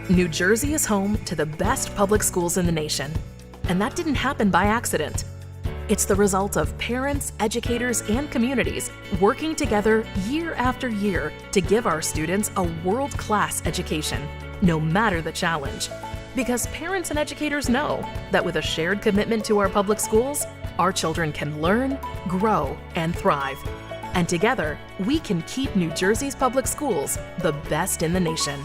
New Jersey is home to the best public schools in the nation. And that didn't happen by accident. It's the result of parents, educators, and communities working together year after year to give our students a world-class education, no matter the challenge. Because parents and educators know that with a shared commitment to our public schools, our children can learn, grow, and thrive. And together, we can keep New Jersey's public schools the best in the nation.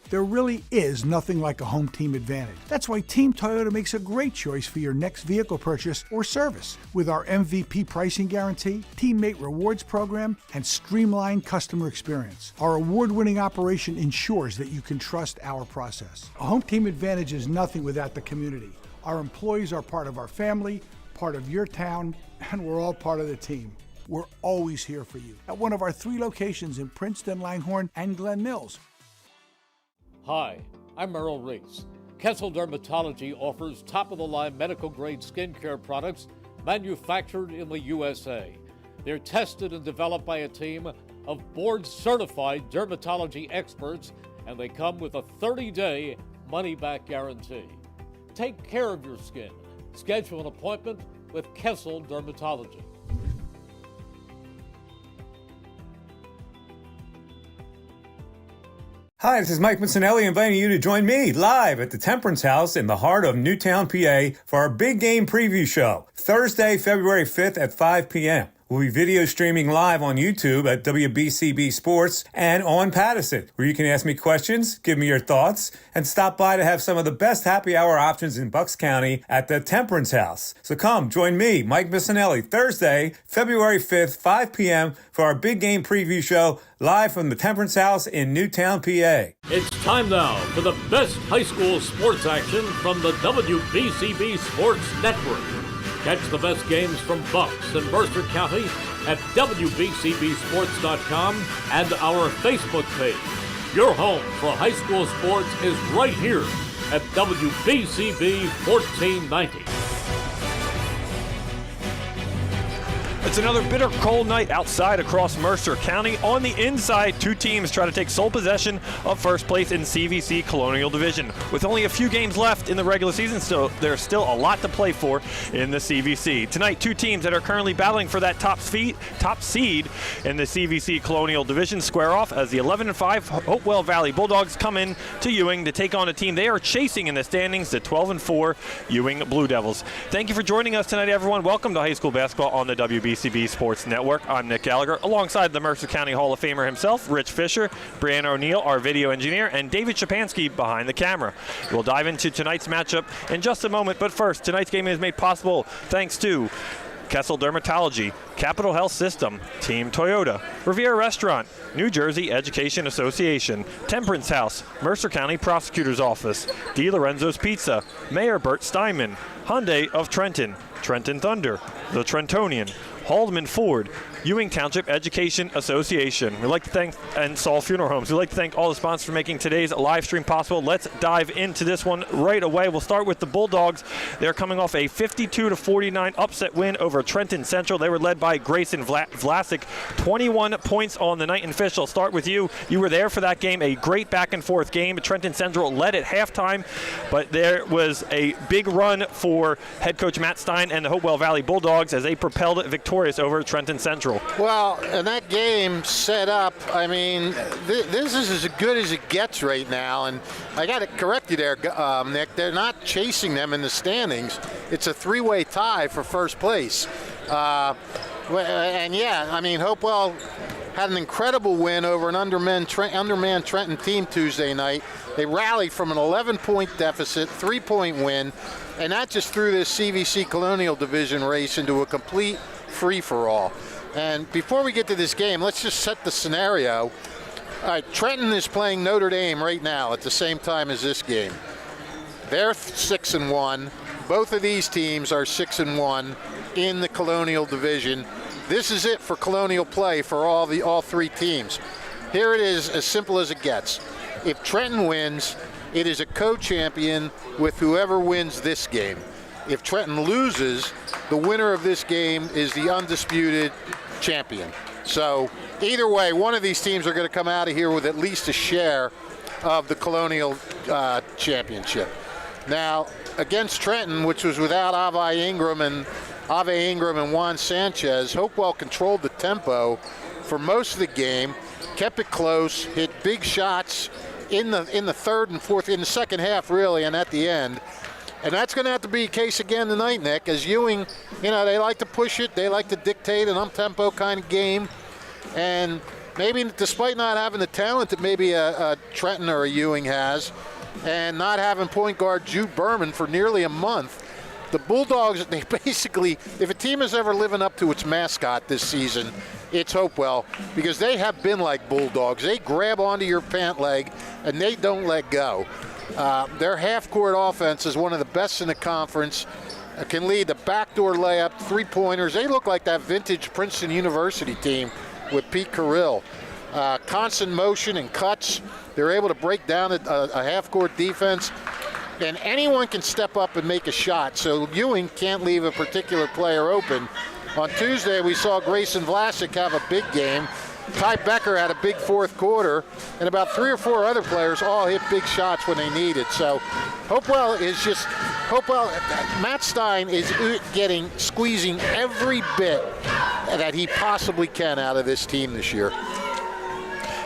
There really is nothing like a home team advantage. That's why Team Toyota makes a great choice for your next vehicle purchase or service. With our MVP pricing guarantee, teammate rewards program, and streamlined customer experience, our award-winning operation ensures that you can trust our process. A home team advantage is nothing without the community. Our employees are part of our family, part of your town, and we're all part of the team. We're always here for you at one of our 3 locations in Princeton, Langhorne, and Glen Mills. Hi, I'm Merrill Reese. Kessel Dermatology offers top-of-the-line medical-grade skincare products manufactured in the USA. They're tested and developed by a team of board-certified dermatology experts, and they come with a 30-day money-back guarantee. Take care of your skin. Schedule an appointment with Kessel Dermatology. Hi, this is Mike Missinelli inviting you to join me live at the Temperance House in the heart of Newtown, PA for our big game preview show, Thursday, February 5th at 5 p.m. We'll be video streaming live on YouTube at WBCB Sports and on Pattison, where you can ask me questions, give me your thoughts, and stop by to have some of the best happy hour options in Bucks County at the Temperance House. So come, join me, Mike Missinelli, Thursday, February 5th, 5 p.m. for our big game preview show live from the Temperance House in Newtown, PA. It's time now for the best high school sports action from the WBCB Sports Network. Catch the best games from Bucks and Mercer County at WBCBSports.com and our Facebook page. Your home for high school sports is right here at WBCB 1490. It's another bitter cold night outside across Mercer County. On the inside, 2 teams try to take sole possession of first place in CVC Colonial Division. With only a few games left in the regular season, there's still a lot to play for in the CVC. Tonight, 2 teams that are currently battling for that top seed in the CVC Colonial Division square off as the 11-5 Hopewell Valley Bulldogs come in to Ewing to take on a team they are chasing in the standings, the 12-4 Ewing Blue Devils. Thank you for joining us tonight, everyone. Welcome to high school basketball on the WBCB Sports Network. I'm Nick Gallagher, alongside the Mercer County Hall of Famer himself, Rich Fisher, Brianna O'Neill, our video engineer, and David Shapansky behind the camera. We'll dive into tonight's matchup in just a moment, but first, tonight's game is made possible thanks to Kessel Dermatology, Capital Health System, Team Toyota, Riviera Restaurant, New Jersey Education Association, Temperance House, Mercer County Prosecutor's Office, Di Lorenzo's Pizza, Mayor Bert Steinman, Hyundai of Trenton, Trenton Thunder, The Trentonian, Haldeman Ford, Ewing Township Education Association. We'd like to thank, and Saul Funeral Homes. We'd like to thank all the sponsors for making today's live stream possible. Let's dive into this one right away. We'll start with the Bulldogs. They're coming off a 52-49 upset win over Trenton Central. They were led by Grayson Vlasic, 21 points on the night. And Fish, I'll start with you. You were there for that game, a great back-and-forth game. Trenton Central led at halftime, but there was a big run for head coach Matt Stein and the Hopewell Valley Bulldogs as they propelled it victorious over Trenton Central. Well, and that game set up, I mean, this is as good as it gets right now. And I got to correct you there, Nick. They're not chasing them in the standings. It's a 3-way tie for first place. And yeah, I mean, Hopewell had an incredible win over an undermanned Trenton team Tuesday night. They rallied from an 11-point deficit, 3-point win, and that just threw this CVC Colonial Division race into a complete free-for-all. And before we get to this game, let's just set the scenario. All right, Trenton is playing Notre Dame right now at the same time as this game. They're 6-1. Both of these teams are 6-1 in the Colonial Division. This is it for Colonial play for all 3 teams. Here it is, as simple as it gets. If Trenton wins, it is a co-champion with whoever wins this game. If Trenton loses, the winner of this game is the undisputed champion. So either way, one of these teams are going to come out of here with at least a share of the Colonial Championship. Now, against Trenton, which was without Ave Ingram and Juan Sanchez, Hopewell controlled the tempo for most of the game, kept it close, hit big shots in the third and fourth, in the second half really, and at the end. And that's going to have to be the case again tonight, Nick, as Ewing, they like to push it, they like to dictate an up-tempo kind of game. And maybe despite not having the talent that maybe a Trenton or a Ewing has, and not having point guard Jude Berman for nearly a month, the Bulldogs, they basically, if a team is ever living up to its mascot this season, it's Hopewell, because they have been like Bulldogs. They grab onto your pant leg and they don't let go. Their half-court offense is one of the best in the conference. Can lead the backdoor layup, three-pointers. They look like that vintage Princeton University team with Pete Carrill. Constant motion and cuts. They're able to break down a half-court defense. And anyone can step up and make a shot, so Ewing can't leave a particular player open. On Tuesday, we saw Grayson Vlasic have a big game. Ty Becker had a big fourth quarter, and about 3 or 4 other players all hit big shots when they needed. So Hopewell, Matt Stein is squeezing every bit that he possibly can out of this team this year.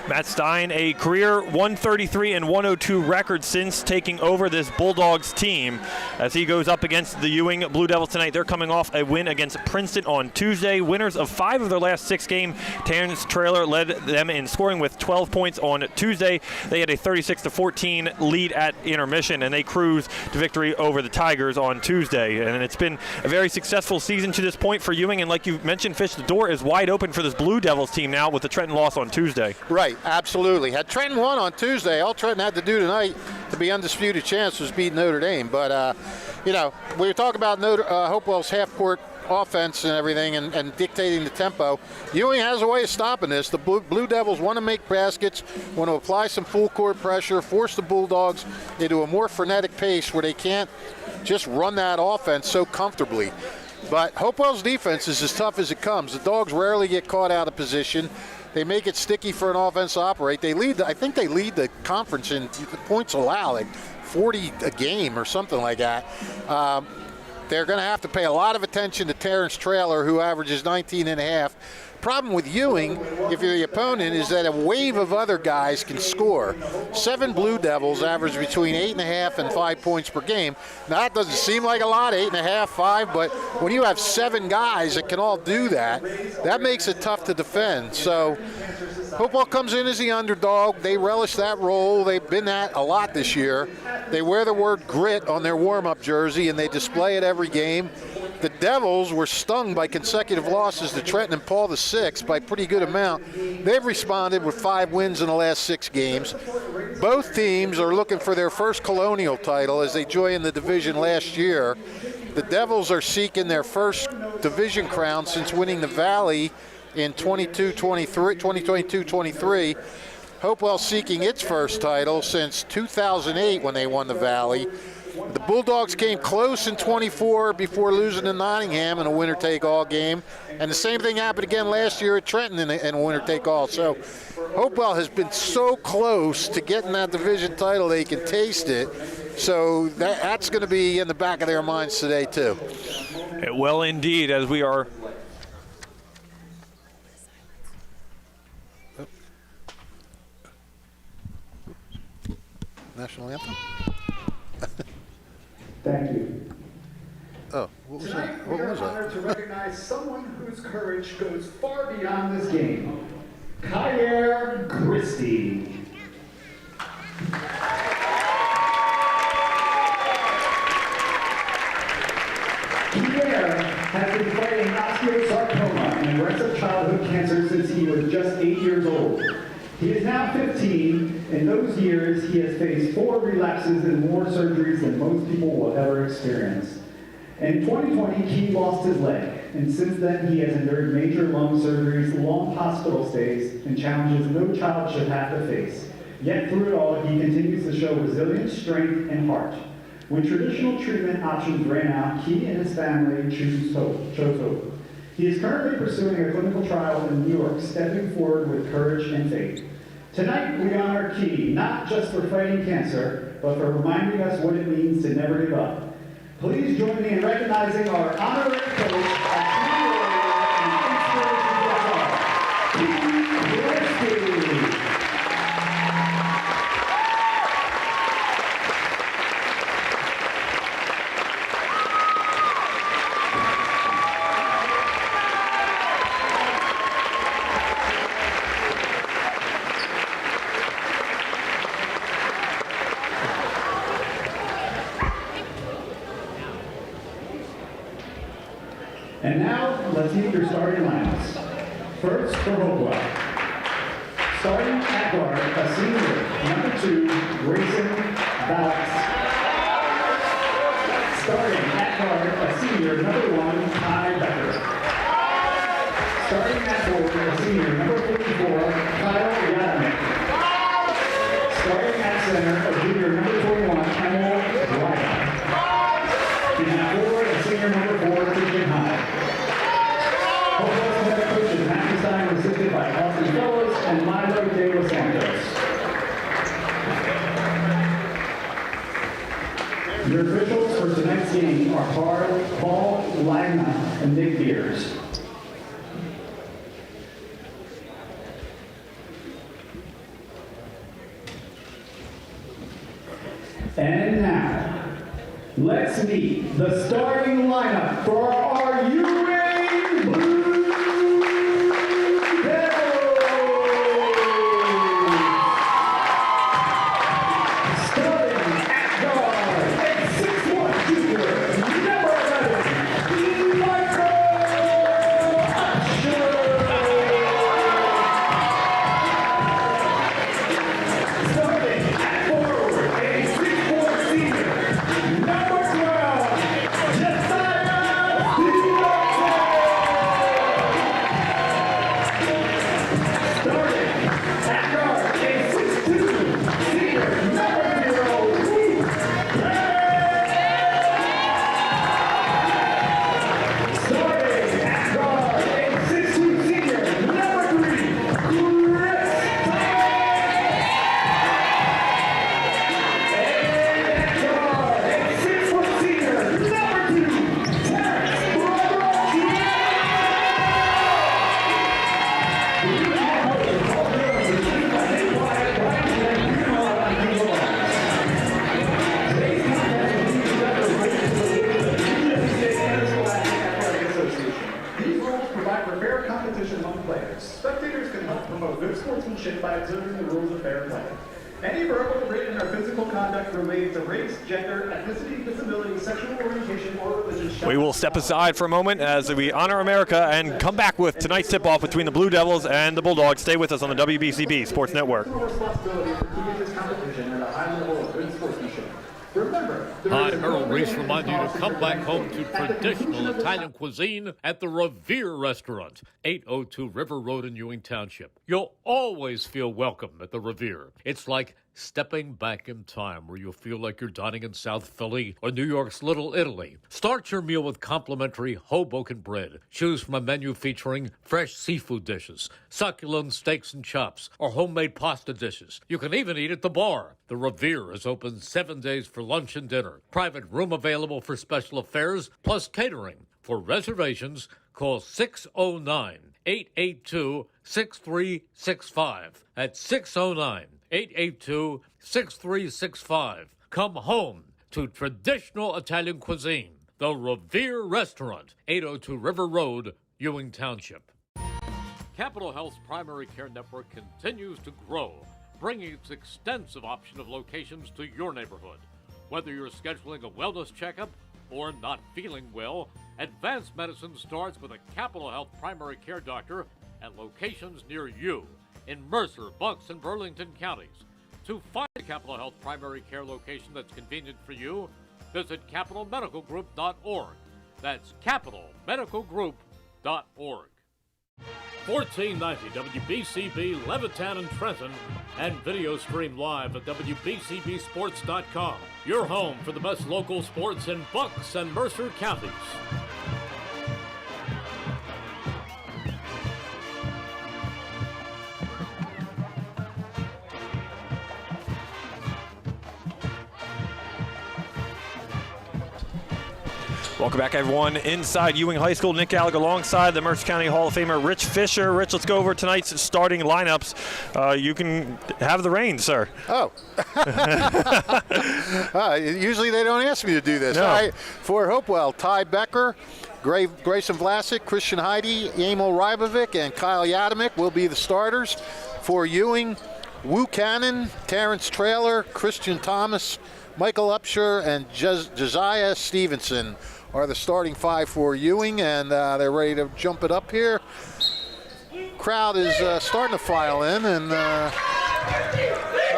Matt Stein, a career 133 and 102 record since taking over this Bulldogs team as he goes up against the Ewing Blue Devils tonight. They're coming off a win against Princeton on Tuesday. Winners of 5 of their last 6 games. Terrence Traylor led them in scoring with 12 points on Tuesday. They had a 36-14 lead at intermission, and they cruised to victory over the Tigers on Tuesday. And it's been a very successful season to this point for Ewing, and like you mentioned, Fish, the door is wide open for this Blue Devils team now with the Trenton loss on Tuesday. Right. Absolutely. Had Trenton won on Tuesday, all Trenton had to do tonight to be undisputed chance was beat Notre Dame. But, we were talking about Hopewell's half-court offense and everything and dictating the tempo. Ewing has a way of stopping this. The Blue Devils want to make baskets, want to apply some full-court pressure, force the Bulldogs into a more frenetic pace where they can't just run that offense so comfortably. But Hopewell's defense is as tough as it comes. The Dogs rarely get caught out of position. They make it sticky for an offense to operate. I think they lead the conference in points allowed, like 40 a game or something like that. They're going to have to pay a lot of attention to Terrence Traylor, who averages 19.5. Problem with Ewing, if you're the opponent, is that a wave of other guys can score. 7 Blue Devils average between 8.5 and 5 points per game. Now, that doesn't seem like a lot, 8.5, 5, but when you have 7 guys that can all do that, that makes it tough to defend. So Hopewell comes in as the underdog. They relish that role. They've been that a lot this year. They wear the word grit on their warm-up jersey, and they display it every game. The Devils were stung by consecutive losses to Trenton and Paul VI by a pretty good amount. They've responded with 5 wins in the last 6 games. Both teams are looking for their first Colonial title as they joined the division last year. The Devils are seeking their first division crown since winning the Valley in 2022-23. Hopewell seeking its first title since 2008 when they won the Valley. The Bulldogs came close in 24 before losing to Nottingham in a winner-take-all game. And the same thing happened again last year at Trenton in a winner-take-all. So Hopewell has been so close to getting that division title they can taste it. So that's going to be in the back of their minds today, too. Well, indeed, as we are... National anthem? Thank you. Oh, what was that? What was that? Honored to recognize someone whose courage goes far beyond this game. Kyer Christie. Kyer has been fighting osteosarcoma, an aggressive childhood cancer, since he was just 8 years old. He is now 15. In those years, he has faced 4 relapses and more surgeries than most people will ever experience. In 2020, he lost his leg, and since then he has endured major lung surgeries, long hospital stays, and challenges no child should have to face. Yet through it all, he continues to show resilience, strength, and heart. When traditional treatment options ran out, he and his family chose hope. He is currently pursuing a clinical trial in New York, stepping forward with courage and faith. Tonight, we honor Key, not just for fighting cancer, but for reminding us what it means to never give up. Please join me in recognizing our honorary coach and inspiration. And now, let's meet your starting lineups. First, for Hopewell. Starting at guard, a senior, number 2, Grayson Vallis. Starting at guard, a senior, number 1, Ty Becker. Starting at forward, a senior, number 54, Kyle Yadamick. Starting at center, a junior, number 21, Emil Dwyer. Behind forward, a senior, number 4, Christian Hyde. Hopewell's head coach is Matthew Stein, assisted by Austin Fellows and Milo De Los Santos. Your officials for tonight's game are Paul Lagna and Nick Beers. And now, let's meet the starting lineup for our Ewing Blue Devils. Starting at guard, a 6'1" junior, number 11, Michael Usher. Starting at forward, a 6'4" senior, number 12, Josiah Diaz. Starting at guard, a 6'2" senior, number 0, Luke Gray. Starting at guard, a 6'2" senior, number 3, Chris These rules provide for fair competition among players. Spectators can help promote good sportsmanship by observing the rules of fair play. Any verbal, written, or physical conduct related to race, gender, ethnicity, disability, sexual orientation, or religion shall... We will step aside for a moment as we honor America and come back with tonight's tip-off between the Blue Devils and the Bulldogs. Stay with us on the WBCB Sports Network. Responsibility for keeping this competition at a high level of good sportsmanship. Remember, Hi, Merrill Reese remind you to come back home to traditional Italian cuisine at the Revere Restaurant, 802 River Road in Ewing Township. You'll always feel welcome at the Revere. It's like stepping back in time where you'll feel like you're dining in South Philly or New York's Little Italy. Start your meal with complimentary Hoboken bread. Choose from a menu featuring fresh seafood dishes, succulent steaks and chops, or homemade pasta dishes. You can even eat at the bar. The Revere is open 7 days for lunch and dinner. Private room available for special affairs, plus catering. For reservations, call 609-882-6365. That's 609-882-6365. Come home to traditional Italian cuisine. The Revere Restaurant, 802 River Road, Ewing Township. Capital Health's primary care network continues to grow, bringing its extensive option of locations to your neighborhood. Whether you're scheduling a wellness checkup or not feeling well, advanced medicine starts with a Capital Health primary care doctor at locations near you in Mercer, Bucks, and Burlington counties. To find a Capital Health primary care location that's convenient for you, visit capitalmedicalgroup.org. That's capitalmedicalgroup.org. 1490 WBCB Levittown and Trenton, and video stream live at WBCBSports.com. Your home for the best local sports in Bucks and Mercer counties. Welcome back, everyone, inside Ewing High School. Nick Gallagher alongside the Mercer County Hall of Famer Rich Fisher. Rich, let's go over tonight's starting lineups. You can have the reins, sir. Oh. Usually they don't ask me to do this. No. All right. For Hopewell, Ty Becker, Grayson Vlasic, Christian Heide, Emil Rybovic, and Kyle Yadamick will be the starters. For Ewing, Wu Cannon, Terrence Traylor, Christian Thomas, Michael Upshur, and Josiah Stevenson are the starting 5 for Ewing, and they're ready to jump it up here. Crowd is starting to file in, and not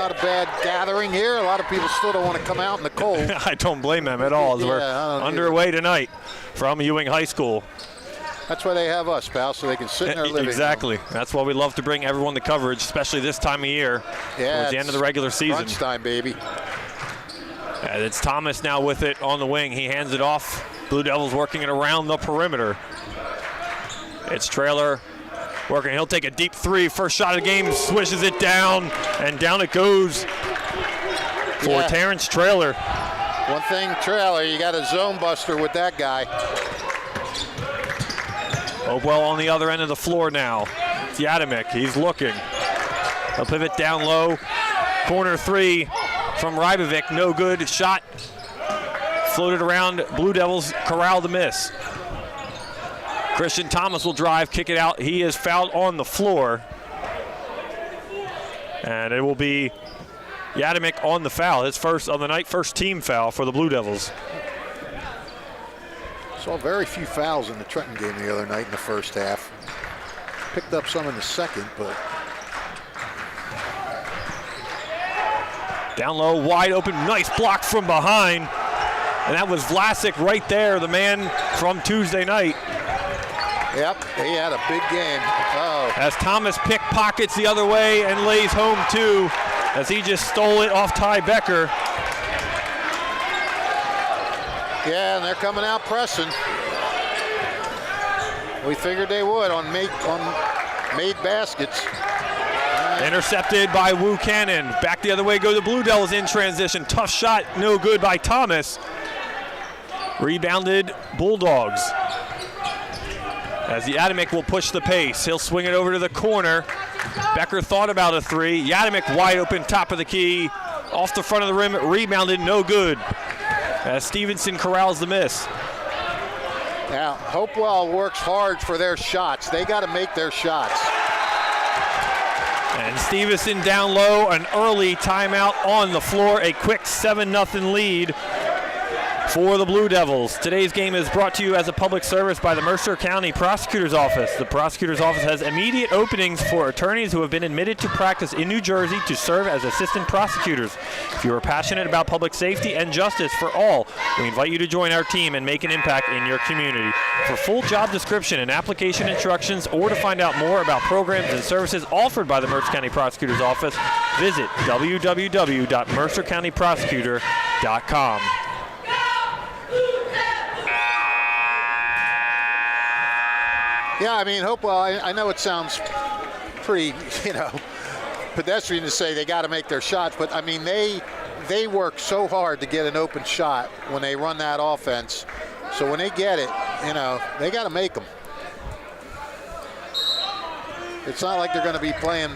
a bad gathering here. A lot of people still don't want to come out in the cold. I don't blame them at all, as we're underway tonight from Ewing High School. That's why they have us, pal, so they can sit in their living room. Exactly. That's why we love to bring everyone the coverage, especially this time of year, towards the end of the regular season. Crunch time, baby. And it's Thomas now with it on the wing. He hands it off. Blue Devils working it around the perimeter. It's Traylor working. He'll take a deep three. First shot of the game, swishes it down, and down it goes for Terrence Traylor. One thing, Traylor, you got a zone buster with that guy. Hopewell on the other end of the floor now. It's Yadamick. He's looking. He'll pivot down low. Corner three from Rybovic. No good. Shot floated around. Blue Devils corral the miss. Christian Thomas will drive, kick it out. He is fouled on the floor. And it will be Yadamick on the foul. His first on the night, first team foul for the Blue Devils. Saw very few fouls in the Trenton game the other night in the first half. Picked up some in the second, but. Down low, wide open, nice block from behind. And that was Vlasic right there, the man from Tuesday night. Yep, he had a big game. Oh. As Thomas pickpockets the other way and lays home too, as he just stole it off Ty Becker. Yeah, and they're coming out pressing. We figured they would on made baskets. Intercepted by Wu Cannon. Back the other way go the Blue Devils in transition. Tough shot, no good by Thomas. Rebounded Bulldogs. As the Yadamick will push the pace. He'll swing it over to the corner. Becker thought about a three. Yadamick wide open, top of the key. Off the front of the rim, rebounded, no good. As Stevenson corrals the miss. Now, Hopewell works hard for their shots. They got to make their shots. And Stevenson down low, an early timeout on the floor, a quick 7-0 lead for the Blue Devils. Today's game is brought to you as a public service by the Mercer County Prosecutor's Office. The Prosecutor's Office has immediate openings for attorneys who have been admitted to practice in New Jersey to serve as assistant prosecutors. If you are passionate about public safety and justice for all, we invite you to join our team and make an impact in your community. For full job description and application instructions, or to find out more about programs and services offered by the Mercer County Prosecutor's Office, visit www.mercercountyprosecutor.com. Yeah, I mean, Hopewell, I know it sounds pretty, pedestrian to say they got to make their shots, but I mean, they work so hard to get an open shot when they run that offense. So when they get it, they got to make them. It's not like they're going to be playing,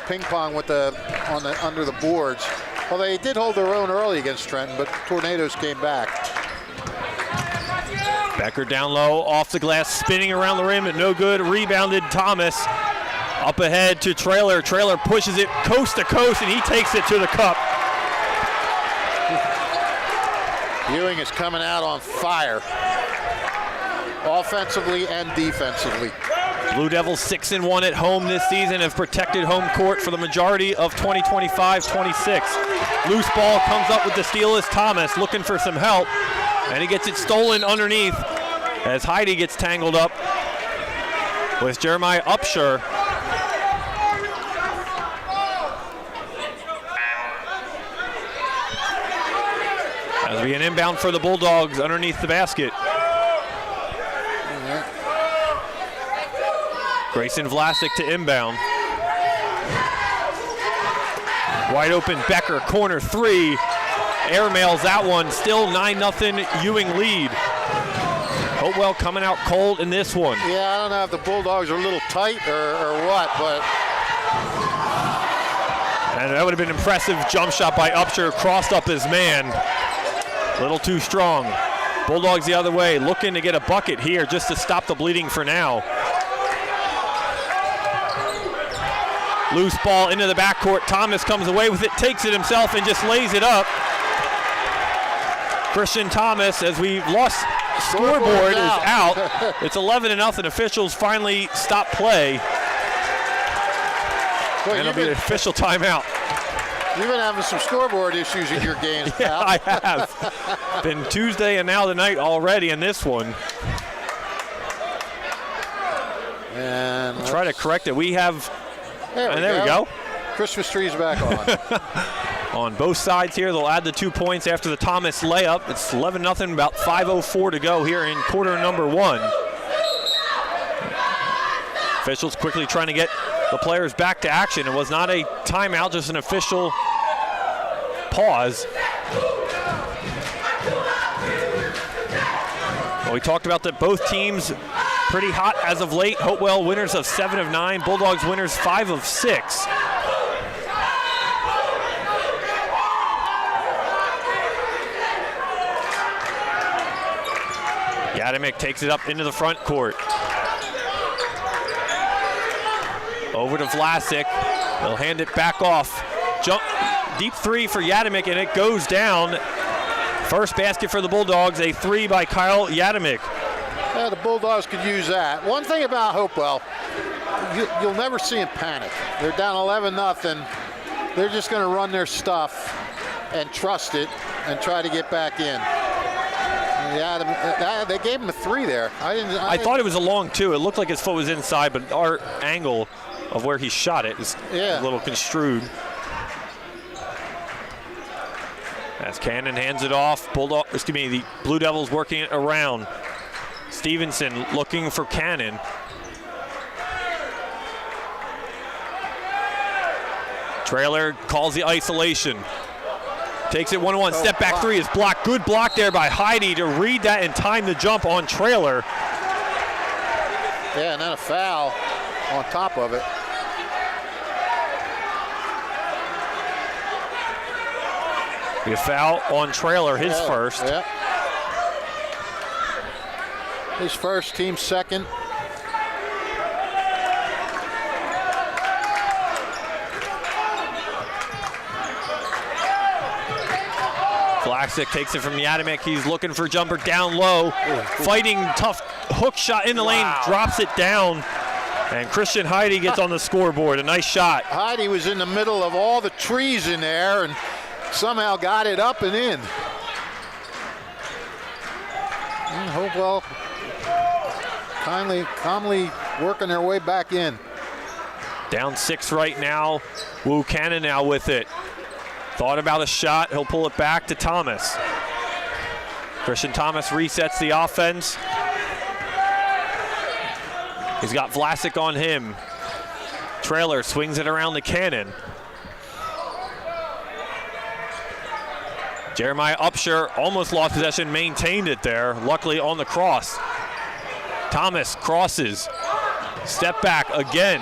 ping pong with under the boards. Well, they did hold their own early against Trenton, but Tornadoes came back. Becker down low, off the glass, spinning around the rim, no good. Rebounded Thomas. Up ahead to Traylor. Traylor pushes it coast to coast, and he takes it to the cup. Ewing is coming out on fire, offensively and defensively. Blue Devils 6-1 at home this season, have protected home court for the majority of 2025-26. Loose ball comes up with the steal is Thomas, looking for some help. And he gets it stolen underneath as Heide gets tangled up with Jeremiah Upshur. As we an inbound for the Bulldogs underneath the basket. Grayson Vlasic to inbound. Wide open Becker, corner three. Airmails that one, still 9-0 Ewing lead. Hopewell coming out cold in this one. Yeah, I don't know if the Bulldogs are a little tight or what, but. And that would have been an impressive jump shot by Upshur, crossed up his man. A little too strong. Bulldogs the other way, looking to get a bucket here just to stop the bleeding for now. Loose ball into the backcourt. Thomas comes away with it, takes it himself, and just lays it up. Christian Thomas, as we lost scoreboard, is out. It's 11-0. Officials finally stop play. Boy, and it'll be an official timeout. You've been having some scoreboard issues in your games, pal. Yeah, I have. Been Tuesday and now tonight already in this one. And we'll try to correct it. We have, there we go. Christmas tree's back on. On both sides here, they'll add the 2 points after the Thomas layup. It's 11-0, about 5:04 to go here in quarter number 1. Officials quickly trying to get the players back to action. It was not a timeout, just an official pause. Well, we talked about that both teams pretty hot as of late. Hopewell winners of 7 of 9, Bulldogs winners 5 of 6. Yadimick takes it up into the front court. Over to Vlasic. They'll hand it back off. Jump, deep three for Yadimick, and it goes down. First basket for the Bulldogs, a 3 by Kyle Yadimick. Yeah, the Bulldogs could use that. One thing about Hopewell, you'll never see them panic. They're down 11-0. They're just going to run their stuff and trust it and try to get back in. Yeah, they gave him a 3 there. I thought it was a long 2. It looked like his foot was inside, but our angle of where he shot it is a little construed. As Cannon hands it off, the Blue Devils working it around. Stevenson looking for Cannon. Trailer calls the isolation. Takes it 1-on-1, step back 3 is blocked. Good block there by Heidi to read that and time the jump on Trailer. Yeah, and then a foul on top of it. A foul on Trailer, his first. Yeah. His first, team second. Vlasic takes it from Yadimick. He's looking for jumper down low. Fighting tough hook shot in the lane, drops it down. And Christian Heidi gets on the scoreboard. A nice shot. Heidi was in the middle of all the trees in there and somehow got it up and in. And Hopewell calmly working their way back in. Down 6 right now. Wu Cannon now with it. Thought about a shot. He'll pull it back to Thomas. Christian Thomas resets the offense. He's got Vlasic on him. Trailer swings it around to Cannon. Jeremiah Upshur almost lost possession, maintained it there. Luckily on the cross. Thomas crosses. Step back again.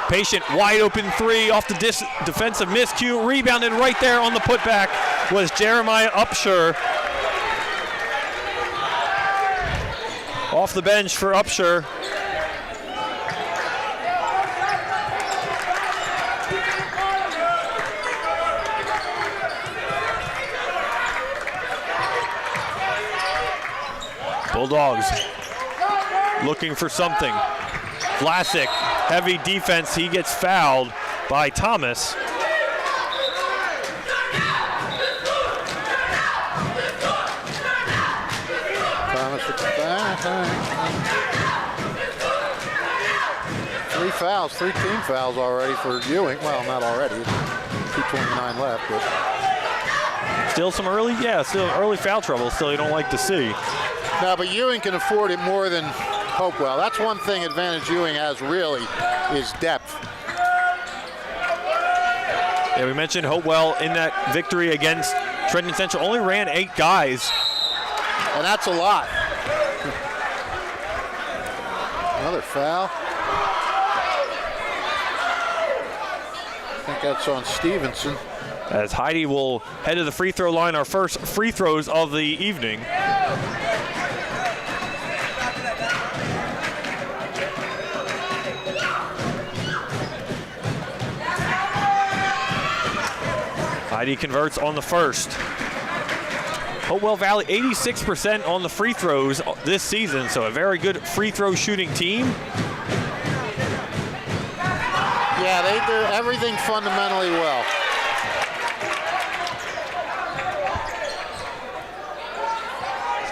Patient, wide open 3 off the defensive miscue. Rebounded right there on the putback was Jeremiah Upshur. Off the bench for Upshur. Bulldogs looking for something. Vlasic, heavy defense. He gets fouled by Thomas. Thomas with the Three fouls, 3 team fouls already for Ewing. Well, not already. 2:29 left, but still some early foul trouble. Still, you don't like to see. No, but Ewing can afford it more than Hopewell. That's one thing advantage Ewing has really is depth. Yeah, we mentioned Hopewell in that victory against Trenton Central only ran 8 guys. And that's a lot. Another foul. I think that's on Stevenson. As Heidi will head to the free throw line, our first free throws of the evening. Heidi converts on the first. Hopewell Valley 86% on the free throws this season, so a very good free throw shooting team. Yeah, they do everything fundamentally well.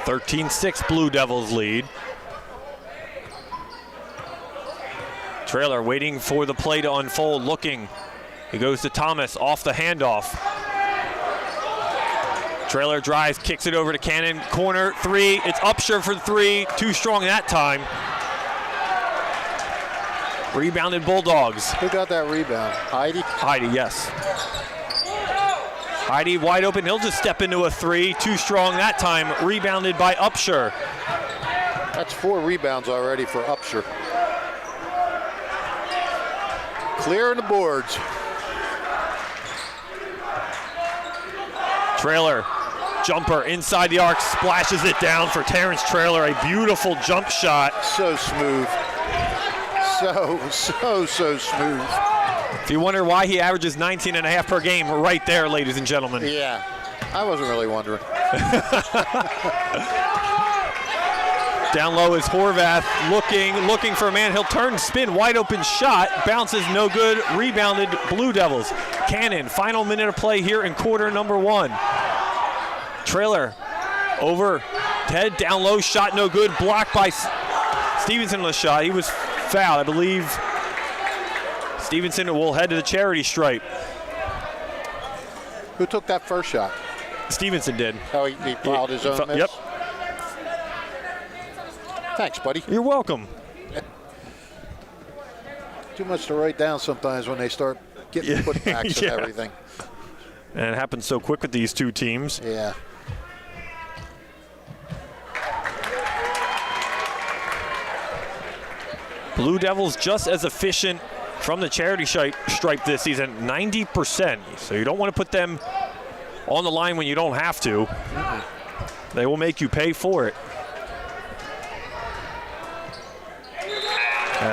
(13-6) Blue Devils lead. Trailer waiting for the play to unfold, looking. He goes to Thomas off the handoff. Trailer drives, kicks it over to Cannon. Corner, three. It's Upshur for the three. Too strong that time. Rebounded Bulldogs. Who got that rebound? Heidi? Heidi, yes. Heidi wide open. He'll just step into a three. Too strong that time. Rebounded by Upshur. That's 4 rebounds already for Upshur. Clearing the boards. Trailer, jumper inside the arc, splashes it down for Terrence Trailer. A beautiful jump shot. So smooth. So smooth. If you wonder why he averages 19.5 per game, right there, ladies and gentlemen. Yeah, I wasn't really wondering. Down low is Horvath, looking for a man. He'll turn, spin, wide open shot, bounces, no good, rebounded Blue Devils. Cannon, final minute of play here in quarter number 1. Trailer over Ted, down low, shot no good, blocked by Stevenson on the shot. He was fouled, I believe. Stevenson will head to the charity stripe. Who took that first shot? Stevenson did. Oh, he fouled his own miss? Yep. Thanks, buddy. You're welcome. Too much to write down sometimes when they start getting putbacks and everything. And it happens so quick with these two teams. Yeah. Blue Devils just as efficient from the charity stripe this season, 90%. So you don't want to put them on the line when you don't have to. They will make you pay for it.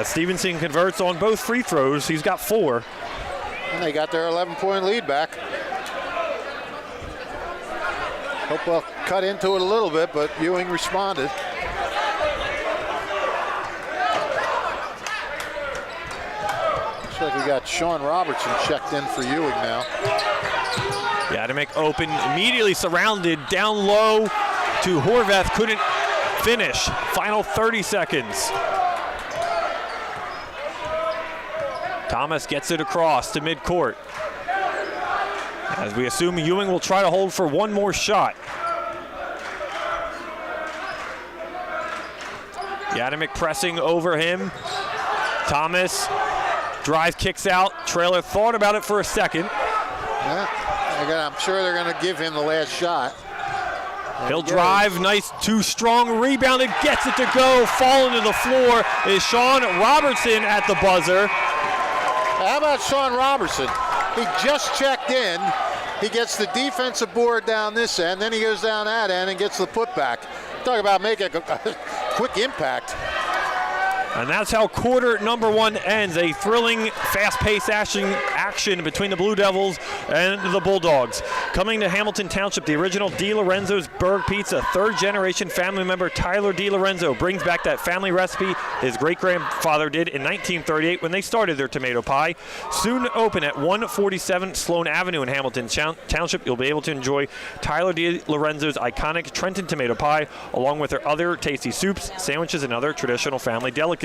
Stevenson converts on both free throws. He's got 4. And they got their 11-point lead back. Hopewell cut into it a little bit, but Ewing responded. Looks like we got Sean Robertson checked in for Ewing now. Yeah, to make open, immediately surrounded, down low to Horvath, couldn't finish. Final 30 seconds. Thomas gets it across to midcourt. As we assume Ewing will try to hold for one more shot. Yadimick pressing over him. Thomas, drive, kicks out. Trailer thought about it for a second. Yeah, I'm sure they're going to give him the last shot. He'll drive, nice, too strong, rebounded, gets it to go, falling to the floor is Sean Robertson at the buzzer. How about Sean Robertson? He just checked in. He gets the defensive board down this end, then he goes down that end and gets the putback. Talk about making a quick impact. And that's how quarter number 1 ends. A thrilling, fast-paced action between the Blue Devils and the Bulldogs. Coming to Hamilton Township, the original DiLorenzo's Burg Pizza. 3rd-generation family member Tyler DiLorenzo brings back that family recipe his great-grandfather did in 1938 when they started their tomato pie. Soon to open at 147 Sloan Avenue in Hamilton Township, you'll be able to enjoy Tyler DiLorenzo's iconic Trenton tomato pie, along with their other tasty soups, sandwiches, and other traditional family delicacies.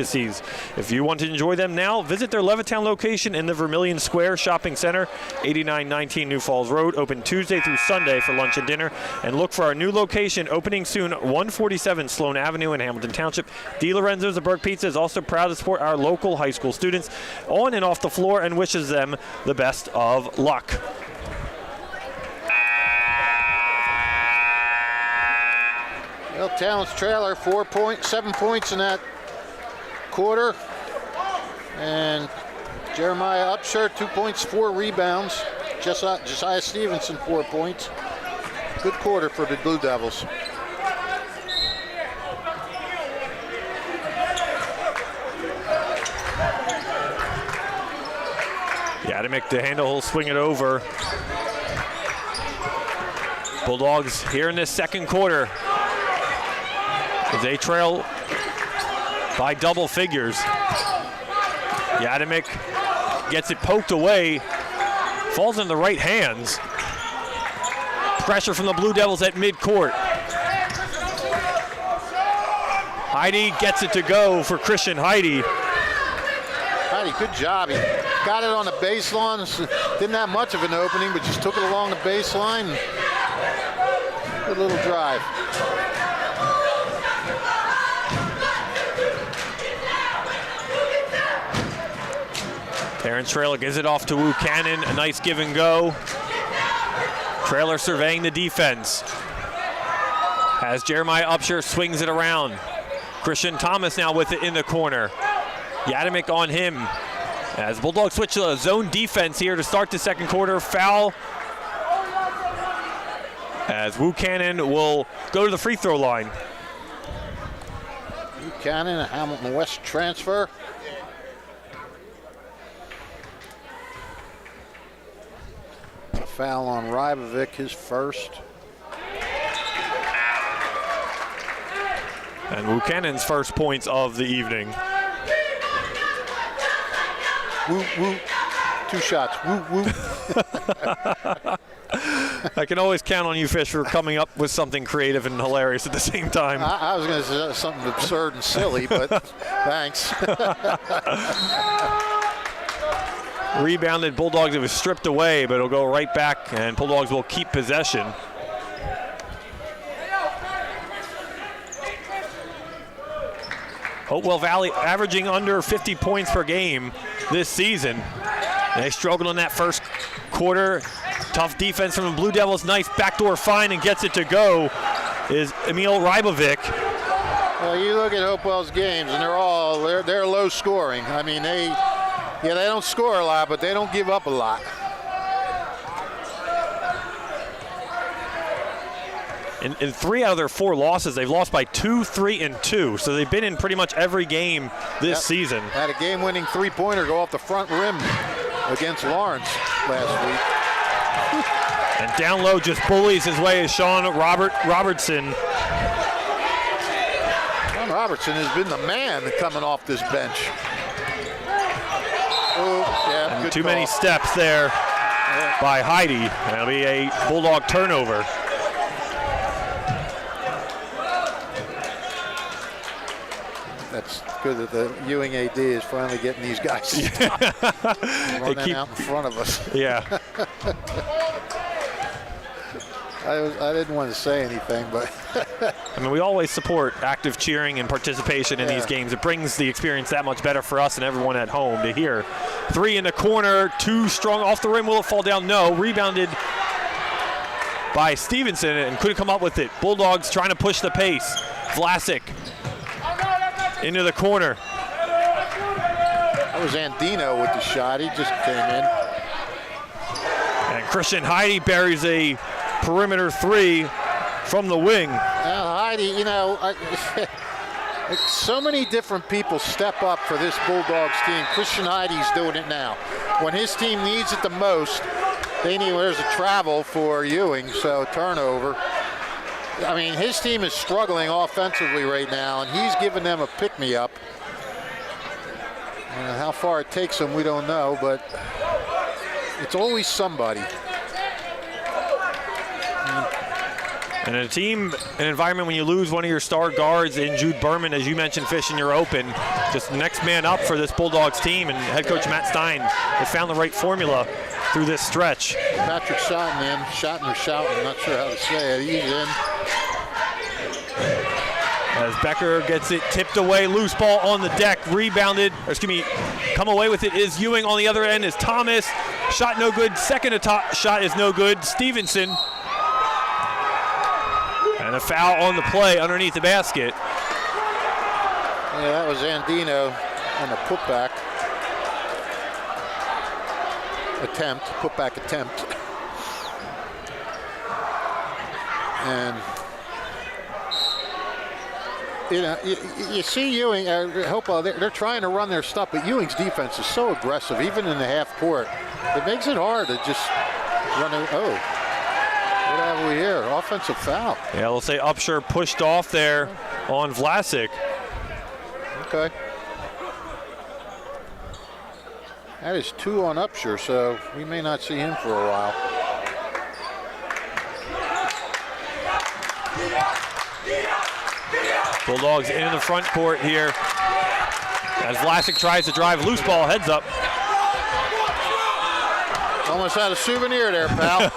If you want to enjoy them now, visit their Levittown location in the Vermilion Square Shopping Center, 8919 New Falls Road, open Tuesday through Sunday for lunch and dinner. And look for our new location opening soon, 147 Sloan Avenue in Hamilton Township. DiLorenzo's of Burg Pizza is also proud to support our local high school students on and off the floor and wishes them the best of luck. Well, Talent's Trailer, 7 points in that quarter. And Jeremiah Upshur, 2 points, 4 rebounds. Josiah Stevenson, 4 points. Good quarter for the Blue Devils. Yadimick to handle, he'll swing it over. Bulldogs here in this second quarter as they trail by double figures. Yadimick gets it poked away, falls in the right hands. Pressure from the Blue Devils at midcourt. Heidi gets it to go for Christian Heidi. Heidi, good job. He got it on the baseline. Didn't have much of an opening, but just took it along the baseline. Good little drive. Terrence Traylor gives it off to Wu Cannon. A nice give and go. Traylor surveying the defense. As Jeremiah Upshur swings it around. Christian Thomas now with it in the corner. Yadimick on him. As Bulldogs switch to a zone defense here to start the second quarter. Foul. As Wu Cannon will go to the free throw line. Wu Cannon, a Hamilton West transfer. A foul on Rybovic, his first. And Wu Cannon's first points of the evening. Woo, woo. 2 shots. Woo, woo. I can always count on you, Fish, for coming up with something creative and hilarious at the same time. I was going to say something absurd and silly, but thanks. Rebounded Bulldogs. It was stripped away, but it'll go right back, and Bulldogs will keep possession. Hopewell Valley averaging under 50 points per game this season. They struggled in that first quarter. Tough defense from the Blue Devils. Nice backdoor find and gets it to go is Emil Rybovic. Well, you look at Hopewell's games, and they're low scoring. I mean, they don't score a lot, but they don't give up a lot. In 3 out of their 4 losses, they've lost by 2, 3, and 2. So they've been in pretty much every game this season. Had a game-winning 3-pointer go off the front rim against Lawrence last week. And down low just bullies his way is Sean Robertson. Sean Robertson has been the man coming off this bench. Oh, yeah, And good too call. many steps there by Heidi. That'll be a Bulldog turnover. That's good that the Ewing AD is finally getting these guys running out in front of us. Yeah. I didn't want to say anything, but I mean, we always support active cheering and participation in these games. It brings the experience that much better for us and everyone at home to hear. 3 in the corner, too strong off the rim. Will it fall down? No. Rebounded by Stevenson and couldn't come up with it. Bulldogs trying to push the pace. Vlasic into the corner. that was Andino with the shot. He just came in. And Christian Heidi buries a perimeter 3 from the wing. Now, Heidi, you know, so many different people step up for this Bulldogs team. Christian Heidi's doing it now. When his team needs it the most, there's a travel for Ewing, so turnover. I mean, his team is struggling offensively right now, and he's giving them a pick-me-up. How far it takes them, we don't know, but it's always somebody. And in a team, an environment when you lose one of your star guards in Jude Berman, as you mentioned, Fish, and you're open, just next man up for this Bulldogs team, and head coach Matt Stein has found the right formula through this stretch. Patrick Schouten, not sure how to say it, he's in. As Becker gets it tipped away, loose ball on the deck, rebounded, come away with it is Ewing. On the other end is Thomas. Shot no good, second shot is no good. Stevenson. And a foul on the play underneath the basket. Yeah, that was Andino on the putback attempt. And you know, you see Ewing, Hopewell, they're trying to run their stuff, but Ewing's defense is so aggressive, even in the half court. It makes it hard to just run it. Oh, what have we here? Offensive foul. Yeah, we'll say Upshur pushed off there on Vlasic. Okay. That is 2 on Upshur, so we may not see him for a while. Bulldogs in the front court here as Vlasic tries to drive. Loose ball, heads up. Almost had a souvenir there, pal.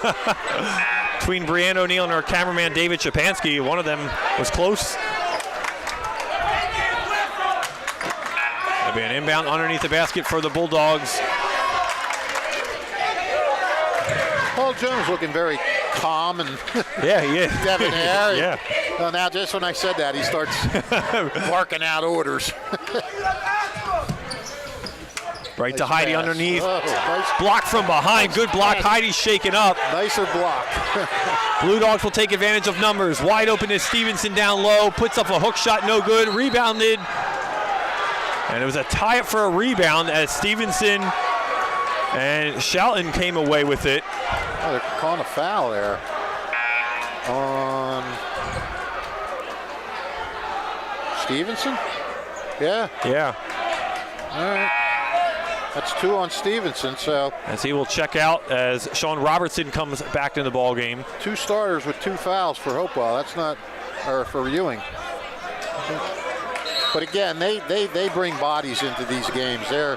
Between Brianna O'Neill and our cameraman David Shapansky, one of them was close. There'll be an inbound underneath the basket for the Bulldogs. Paul Jones looking very calm and yeah, he is. debonair. Yeah. Well, now just when I said that, he starts barking out orders. Right nice to Heidi pass. underneath. Oh, nice. Block from behind. Nice Good block. pass. Heidi's shaken up. Nicer block. Blue Dogs will take advantage of numbers. Wide open is Stevenson down low. Puts up a hook shot. No good. Rebounded. And it was a tie-up for a rebound as Stevenson and Shelton came away with it. Oh, they're calling a foul there on Stevenson? Yeah. Yeah. All right. That's 2 on Stevenson, so. As he will check out as Sean Robertson comes back in the ball game. 2 starters with 2 fouls for Hopewell. That's not, or for Ewing. But again, they bring bodies into these games. They're,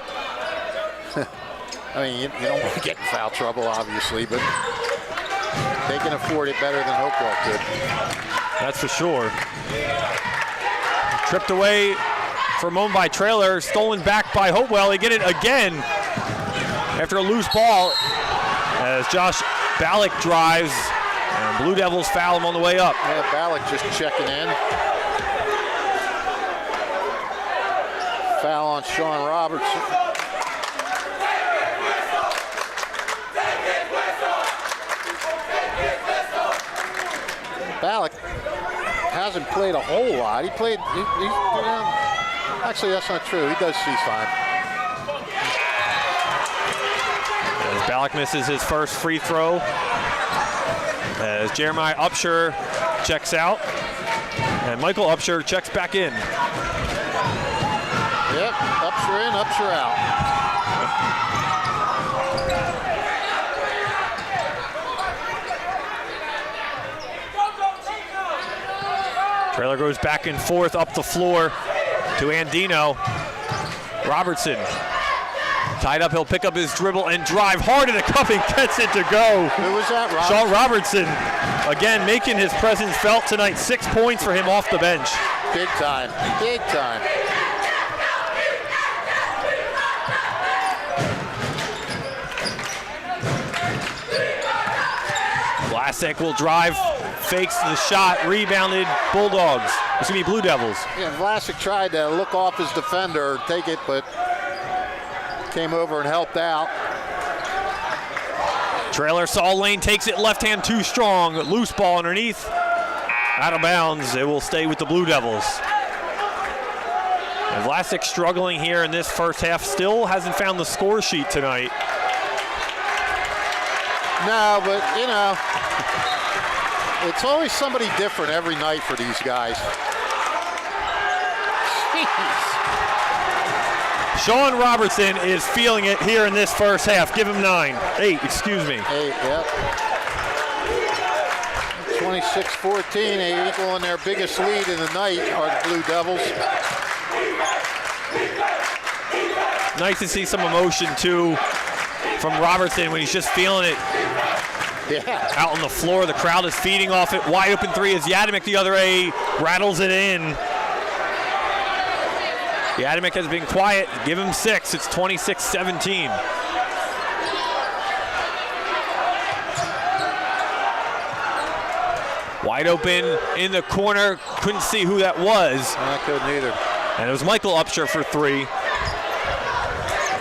I mean, you don't want to get in foul trouble, obviously, but they can afford it better than Hopewell could. That's for sure. Tripped away for a moment by Traylor, stolen back by Hopewell. They get it again after a loose ball as Josh Ballack drives, and Blue Devils foul him on the way up. Yeah, Ballack just checking in. Foul on Sean Robertson. Ballack hasn't played a whole lot. He played, actually that's not true. He does see fine. As Ballack misses his first free throw, as Jeremiah Upshur checks out, and Michael Upshur checks back in. Yep, Upshur in, Upshur out. Traylor goes back and forth up the floor to Andino. Robertson tied up, he'll pick up his dribble and drive hard in the cup and gets it to go. Who was that, Robertson? Sean Robertson, again making his presence felt tonight. 6 points for him off the bench. Big time, big time. Vlasic will drive, fakes the shot, rebounded Bulldogs. It's gonna be Blue Devils. Yeah, Vlasic tried to look off his defender, take it, but came over and helped out. Traylor saw lane, takes it left hand too strong. Loose ball underneath. Out of bounds. It will stay with the Blue Devils. And Vlasic struggling here in this first half. Still hasn't found the score sheet tonight. No, but you know, it's always somebody different every night for these guys. Jeez. Sean Robertson is feeling it here in this first half. Give him 8, excuse me. 8, yep. 26-14, they equal in their biggest lead in the night are the Blue Devils. Nice to see some emotion too from Robertson when he's just feeling it. Yeah. Out on the floor, the crowd is feeding off it. Wide open 3 as Yadimick the other way rattles it in. Yadimick has been quiet. Give him 6. It's 26-17. Wide open in the corner. Couldn't see who that was. I couldn't either. And it was Michael Upshur for 3.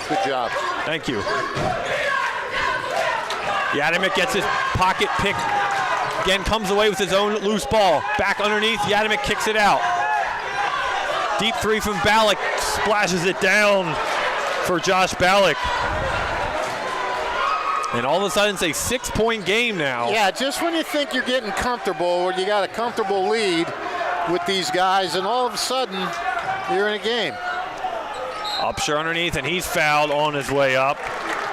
Good job. Thank you. Yadimick gets his pocket pick. Again, comes away with his own loose ball. Back underneath, Yadimick kicks it out. Deep 3 from Ballack, splashes it down for Josh Ballack. And all of a sudden, it's a 6-point game now. Yeah, just when you think you're getting comfortable, or you got a comfortable lead with these guys, and all of a sudden, you're in a game. Upshur underneath, and he's fouled on his way up.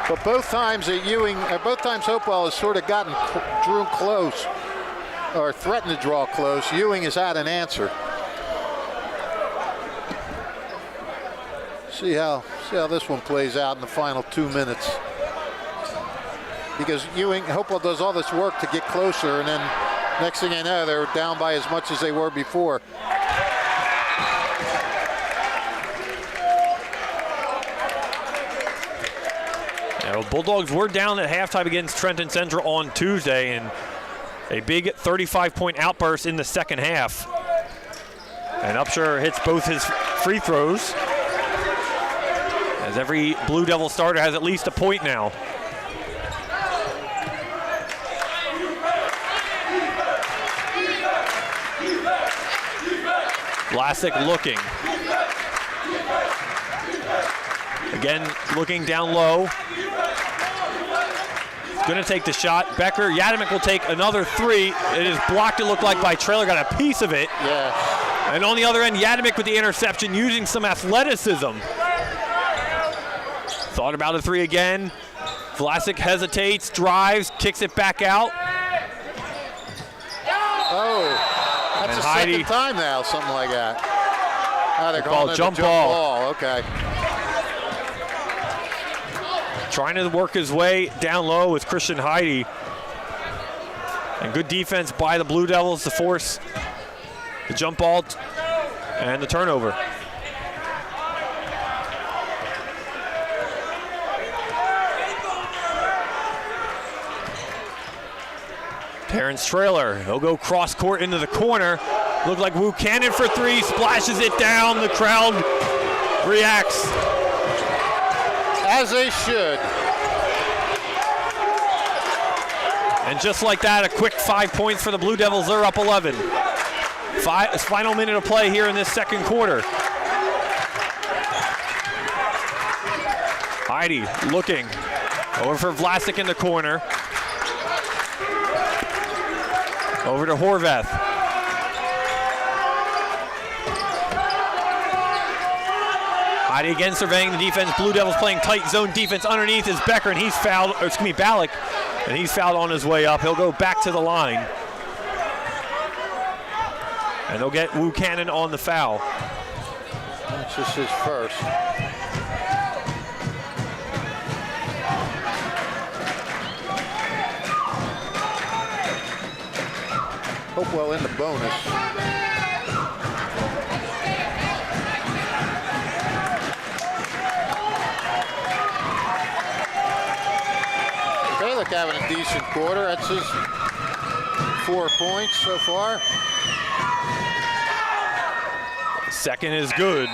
But both times at Ewing, both times Hopewell has sort of drew close, or threatened to draw close. Ewing has had an answer. See how this one plays out in the final 2 minutes. Because Hopewell does all this work to get closer, and then next thing you know, they're down by as much as they were before. Now, Bulldogs were down at halftime against Trenton Central on Tuesday, and a big 35-point outburst in the second half. And Upshur hits both his free throws, as every Blue Devil starter has at least a point now. Vlasic looking. Again, looking down low. Going to take the shot. Becker, Yadimick will take another 3. It is blocked, it looked like, by Traylor. Got a piece of it. Yeah. And on the other end, Yadimick with the interception, using some athleticism. Thought about a 3 again. Vlasic hesitates, drives, kicks it back out. Oh. That's the second time now, something like that. They're calling it a jump ball. Okay. Trying to work his way down low with Christian Heide. And good defense by the Blue Devils to force the jump ball and the turnover. Terrence Traylor, he'll go cross court into the corner. Looked like Wu Cannon for 3, splashes it down. The crowd reacts. As they should. And just like that, a quick 5 points for the Blue Devils. They're up 11. Final minute of play here in this second quarter. Heide looking over for Vlasic in the corner. Over to Horvath. Heide again surveying the defense. Blue Devils playing tight zone defense. Underneath is Becker, and he's fouled, or excuse me, Ballack, and he's fouled on his way up. He'll go back to the line. And they'll get Wu Cannon on the foul. That's just his first. Hopewell in the bonus. Bailick having a decent quarter. That's his 4 points so far. Second is good.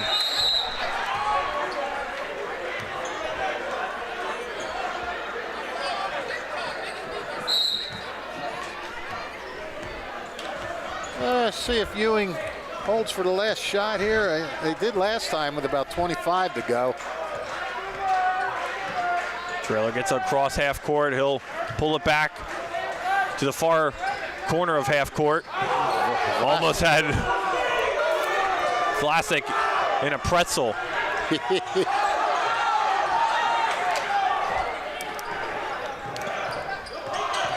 Let's see if Ewing holds for the last shot here. They did last time with about 25 to go. Traylor gets across half court. He'll pull it back to the far corner of half court. Almost had Vlasic in a pretzel.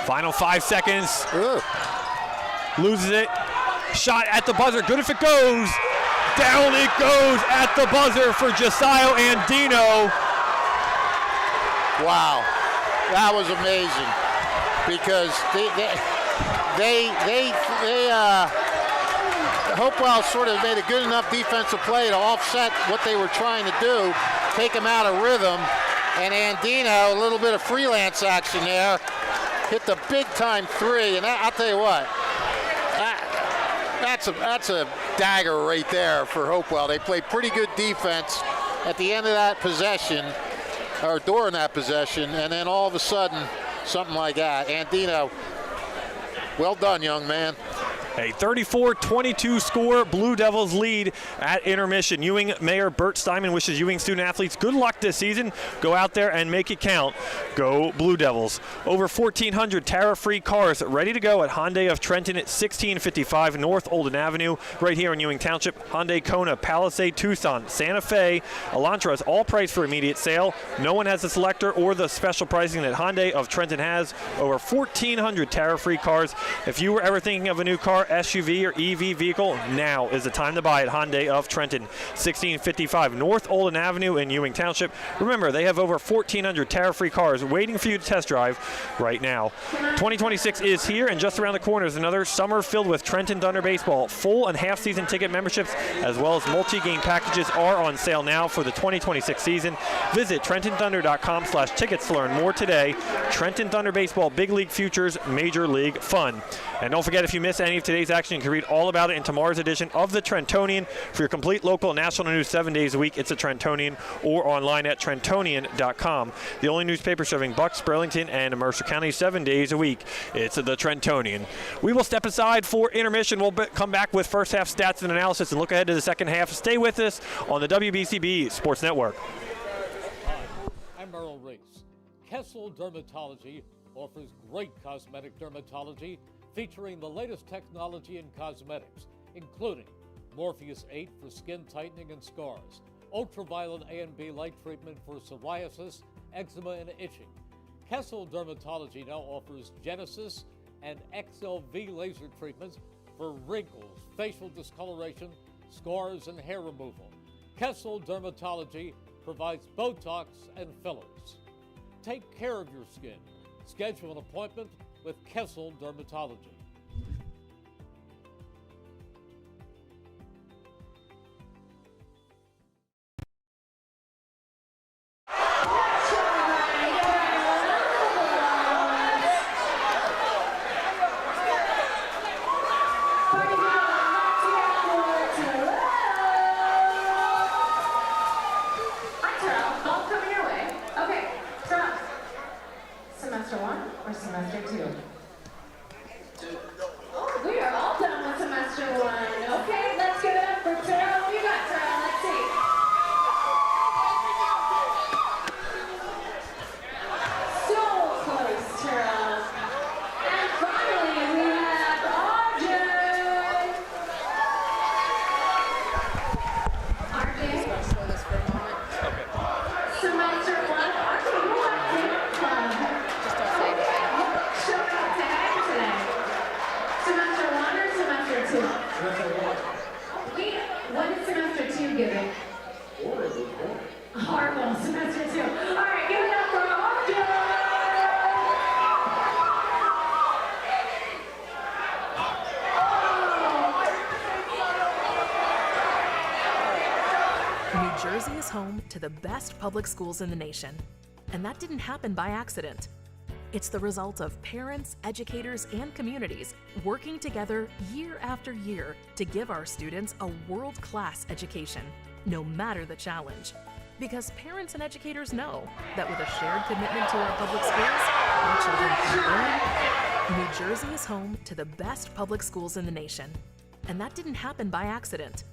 Final 5 seconds. Ooh. Loses it. Shot at the buzzer. Good if it goes. Down it goes at the buzzer for Josiah Andino. Wow, that was amazing, because Hopewell sort of made a good enough defensive play to offset what they were trying to do, take them out of rhythm, and Andino, a little bit of freelance action there, hit the big time 3, and I'll tell you what, that's a dagger right there for Hopewell. They played pretty good defense at the end of that possession, or during that possession, and then all of a sudden, something like that. Andino, well done, young man. A 34-22 score. Blue Devils lead at intermission. Ewing Mayor Bert Steinman wishes Ewing student athletes good luck this season. Go out there and make it count. Go Blue Devils. Over 1,400 tariff-free cars ready to go at Hyundai of Trenton at 1655 North Olden Avenue, right here in Ewing Township. Hyundai Kona, Palisade, Tucson, Santa Fe, Elantras, all priced for immediate sale. No one has the selector or the special pricing that Hyundai of Trenton has. Over 1,400 tariff-free cars. If you were ever thinking of a new car, SUV or EV vehicle, now is the time to buy at Hyundai of Trenton, 1655 North Olden Avenue in Ewing Township. Remember, they have over 1,400 tariff-free cars waiting for you to test drive right now. 2026 is here, and just around the corner is another summer filled with Trenton Thunder baseball. Full and half-season ticket memberships as well as multi-game packages are on sale now for the 2026 season. Visit TrentonThunder.com/tickets to learn more today. Trenton Thunder baseball, big league futures, major league fun. And don't forget, if you miss any of today's action, you can read all about it in tomorrow's edition of the Trentonian. For your complete local and national news 7 days a week, it's the Trentonian, or online at Trentonian.com. The only newspaper serving Bucks, Burlington, and Mercer County 7 days a week. It's the Trentonian. We will step aside for intermission. We'll come back with first half stats and analysis and look ahead to the second half. Stay with us on the WBCB Sports Network. Hi, I'm Merrill Reese. Kessel Dermatology offers great cosmetic dermatology featuring the latest technology in cosmetics, including Morpheus 8 for skin tightening and scars, ultraviolet A and B light treatment for psoriasis, eczema, and itching. Kessel Dermatology now offers Genesis and XLV laser treatments for wrinkles, facial discoloration, scars, and hair removal. Kessel Dermatology provides Botox and fillers. Take care of your skin. Schedule an appointment with Kessel Dermatology. Semester 1 or semester 2? Oh, we are all done with semester 1. Okay, let's give it up for Terrell. What you got, Terrell? Let's see. So close, Terrell. And finally, we have RJ. RJ? Slow this for a moment. Okay. Semester 1. RJ, you are dance club. Semester 1 or semester 2? Semester 1. Wait, what is semester 2 giving? Horrible, semester 2. All right, give it up for RJ! New Jersey is home to the best public schools in the nation. And that didn't happen by accident. It's the result of parents, educators, and communities working together year after year to give our students a world-class education, no matter the challenge. Because parents and educators know that with a shared commitment to our public schools, our children can learn. New Jersey is home to the best public schools in the nation. And that didn't happen by accident.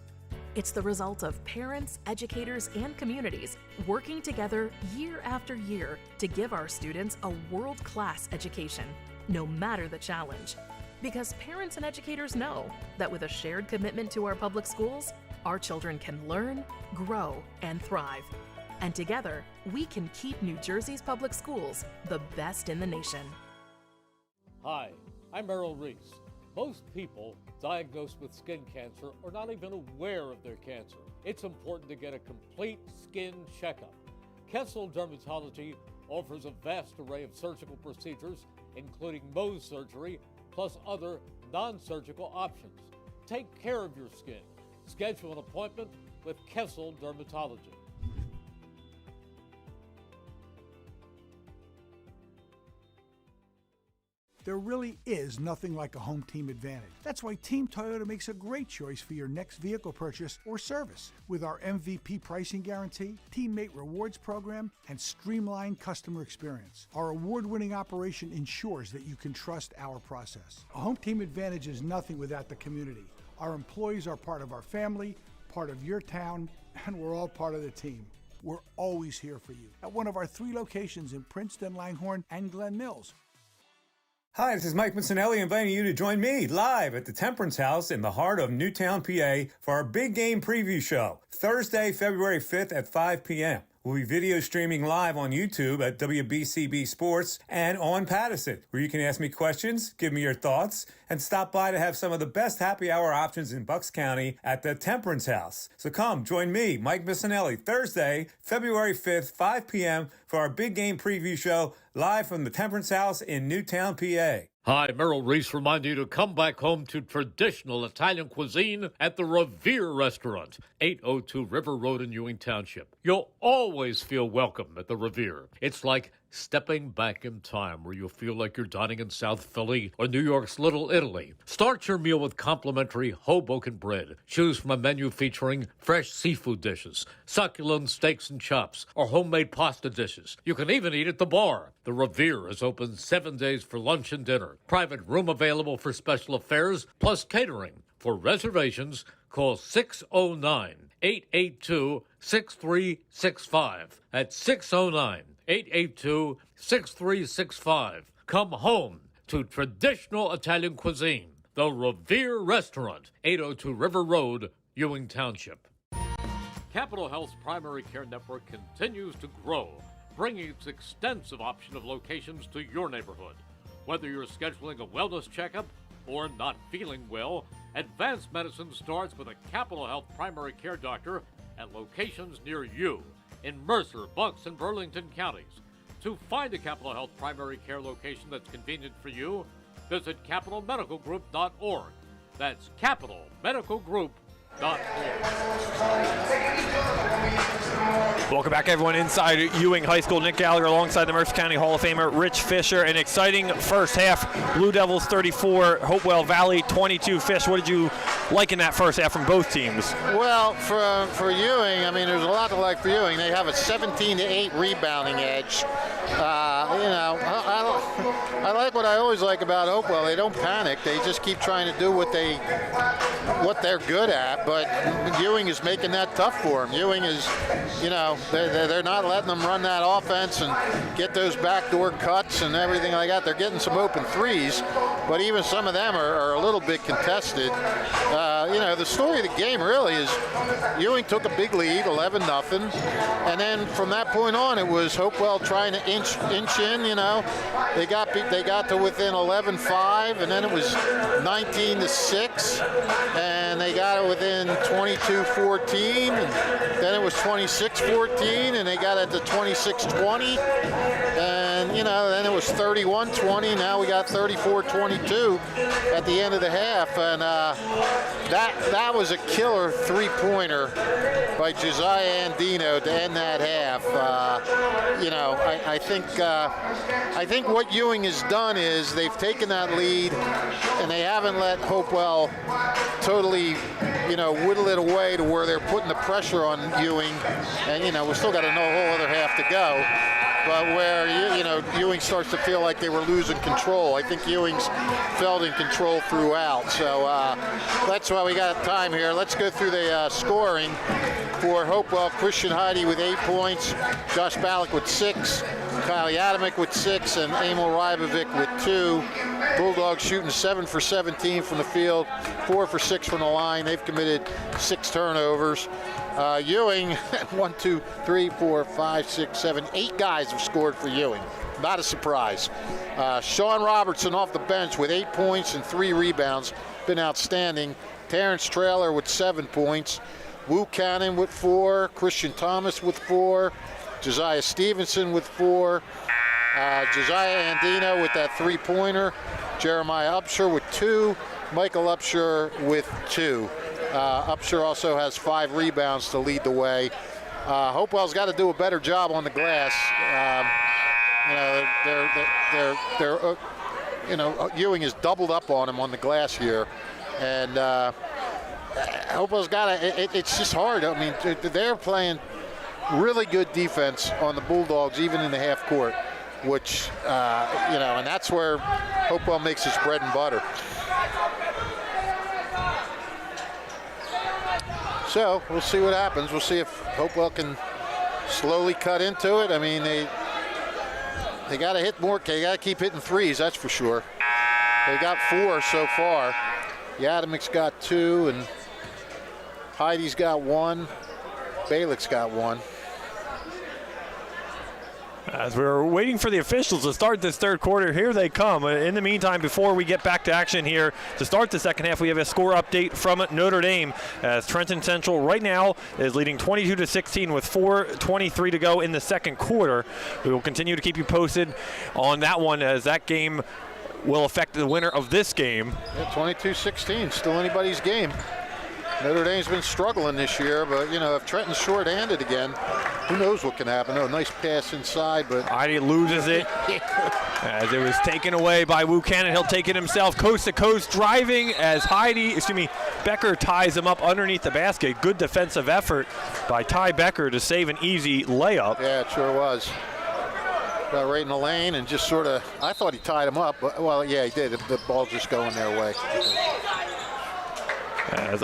It's the result of parents, educators, and communities working together year after year to give our students a world-class education, no matter the challenge. Because parents and educators know that with a shared commitment to our public schools, our children can learn, grow, and thrive. And together, we can keep New Jersey's public schools the best in the nation. Hi, I'm Merrill Reese. Most people diagnosed with skin cancer are not even aware of their cancer. It's important to get a complete skin checkup. Kessel Dermatology offers a vast array of surgical procedures, including Mohs surgery, plus other non-surgical options. Take care of your skin. Schedule an appointment with Kessel Dermatology. There really is nothing like a home team advantage. That's why Team Toyota makes a great choice for your next vehicle purchase or service. With our MVP pricing guarantee, teammate rewards program, and streamlined customer experience, our award-winning operation ensures that you can trust our process. A home team advantage is nothing without the community. Our employees are part of our family, part of your town, and we're all part of the team. We're always here for you at one of our 3 locations in Princeton, Langhorne, and Glen Mills. Hi, this is Mike Missinelli inviting you to join me live at the Temperance House in the heart of Newtown, PA for our big game preview show, Thursday, February 5th at 5 p.m. We'll be video streaming live on YouTube at WBCB Sports and on Pattison, where you can ask me questions, give me your thoughts, and stop by to have some of the best happy hour options in Bucks County at the Temperance House. So come, join me, Mike Missinelli, Thursday, February 5th, 5 p.m. for our big game preview show live from the Temperance House in Newtown, PA. Hi, Merrill Reese reminding you to come back home to traditional Italian cuisine at the Revere Restaurant, 802 River Road in Ewing Township. You'll always feel welcome at the Revere. It's like stepping back in time where you'll feel like you're dining in South Philly or New York's Little Italy. Start your meal with complimentary Hoboken bread. Choose from a menu featuring fresh seafood dishes, succulent steaks and chops, or homemade pasta dishes. You can even eat at the bar. The Revere is open 7 days for lunch and dinner. Private room available for special affairs, plus catering. For reservations, call 609-882-6365. That's 609-882-6365. Come home to traditional Italian cuisine. The Revere Restaurant, 802 River Road, Ewing Township. Capital Health's primary care network continues to grow, bringing its extensive option of locations to your neighborhood. Whether you're scheduling a wellness checkup or not feeling well, advanced medicine starts with a Capital Health primary care doctor at locations near you in Mercer, Bucks, and Burlington counties. To find a Capital Health primary care location that's convenient for you, visit capitalmedicalgroup.org. That's capitalmedicalgroup.org. Welcome back, everyone, inside Ewing High School. Nick Gallagher alongside the Mercer County Hall of Famer Rich Fisher. An exciting first half. Blue Devils 34, Hopewell Valley 22. Fish, what did you like in that first half from both teams? Well, for Ewing, I mean, there's a lot to like for Ewing. They have a 17-8 rebounding edge. I like what I always like about Hopewell. They don't panic. They just keep trying to do what they're good at. But Ewing is making that tough for them. Ewing is, they're not letting them run that offense and get those backdoor cuts and everything like that. They're getting some open threes, but even some of them are a little bit contested. The story of the game really is Ewing took a big lead, 11-0, and then from that point on, it was Hopewell trying to inch in. They got to within 11-5, and then it was 19-6, and they got it within 22-14, and then it was 26-14, and they got it to 26-20, and then it was 31-20. Now we got 34-22 at the end of the half, and that was a killer three-pointer by Josiah Andino to end that half. I think what Ewing has done is they've taken that lead and they haven't let Hopewell totally, whittle it away to where they're putting the pressure on Ewing. And, we've still got a whole other half to go. But where, Ewing starts to feel like they were losing control. I think Ewing's felt in control throughout. So that's why we got time here. Let's go through the scoring for Hopewell. Christian Heide with 8 points, Josh Ballack with 6, Kyle Yadamick with 6, and Emil Rybovic with 2. Bulldogs shooting 7 for 17 from the field, 4 for 6 from the line. They've committed 6 turnovers. Ewing, 1, 2, 3, 4, 5, 6, 7, 8 guys have scored for Ewing. Not a surprise. Sean Robertson off the bench with 8 points and 3 rebounds. Been outstanding. Terrence Traylor with 7 points. Wu Cannon with 4. Christian Thomas with 4. Josiah Stevenson with 4. Josiah Andino with that 3-pointer. Jeremiah Upshur with 2. Michael Upshur with 2. Upshur also has 5 rebounds to lead the way. Hopewell's got to do a better job on the glass. Ewing has doubled up on him on the glass here. And Hopewell's got to, it's just hard. I mean, they're playing really good defense on the Bulldogs, even in the half court, which, and that's where Hopewell makes his bread and butter. So we'll see what happens. We'll see if Hopewell can slowly cut into it. I mean, they got to hit more. They got to keep hitting threes, that's for sure. They got 4 so far. Yadimik's got 2, and Heidi's got 1. Bailick's got 1. As we're waiting for the officials to start this third quarter, here they come. In the meantime, before we get back to action here to start the second half, we have a score update from Notre Dame, as Trenton Central right now is leading 22-16 with 4:23 to go in the second quarter. We will continue to keep you posted on that one, as that game will affect the winner of this game. Yeah, 22-16, still anybody's game. Notre Dame's been struggling this year, but, if Trenton's short-handed again, who knows what can happen. Oh, nice pass inside, but Heidi loses it as it was taken away by Wu Cannon. He'll take it himself, coast to coast, driving as Becker ties him up underneath the basket. Good defensive effort by Ty Becker to save an easy layup. Yeah, it sure was. Got right in the lane and just sort of, I thought he tied him up, but, well, yeah, he did. The ball just going their way. As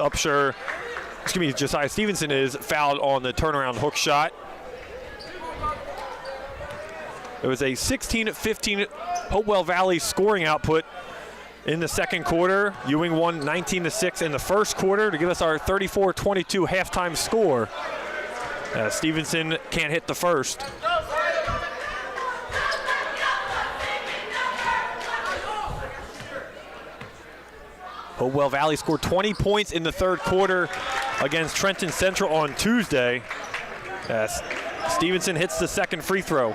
Josiah Stevenson is fouled on the turnaround hook shot. It was a 16-15 Hopewell Valley scoring output in the second quarter. Ewing won 19-6 in the first quarter to give us our 34-22 halftime score. Stevenson can't hit the first. Hopewell Valley scored 20 points in the third quarter against Trenton Central on Tuesday. Stevenson hits the second free throw.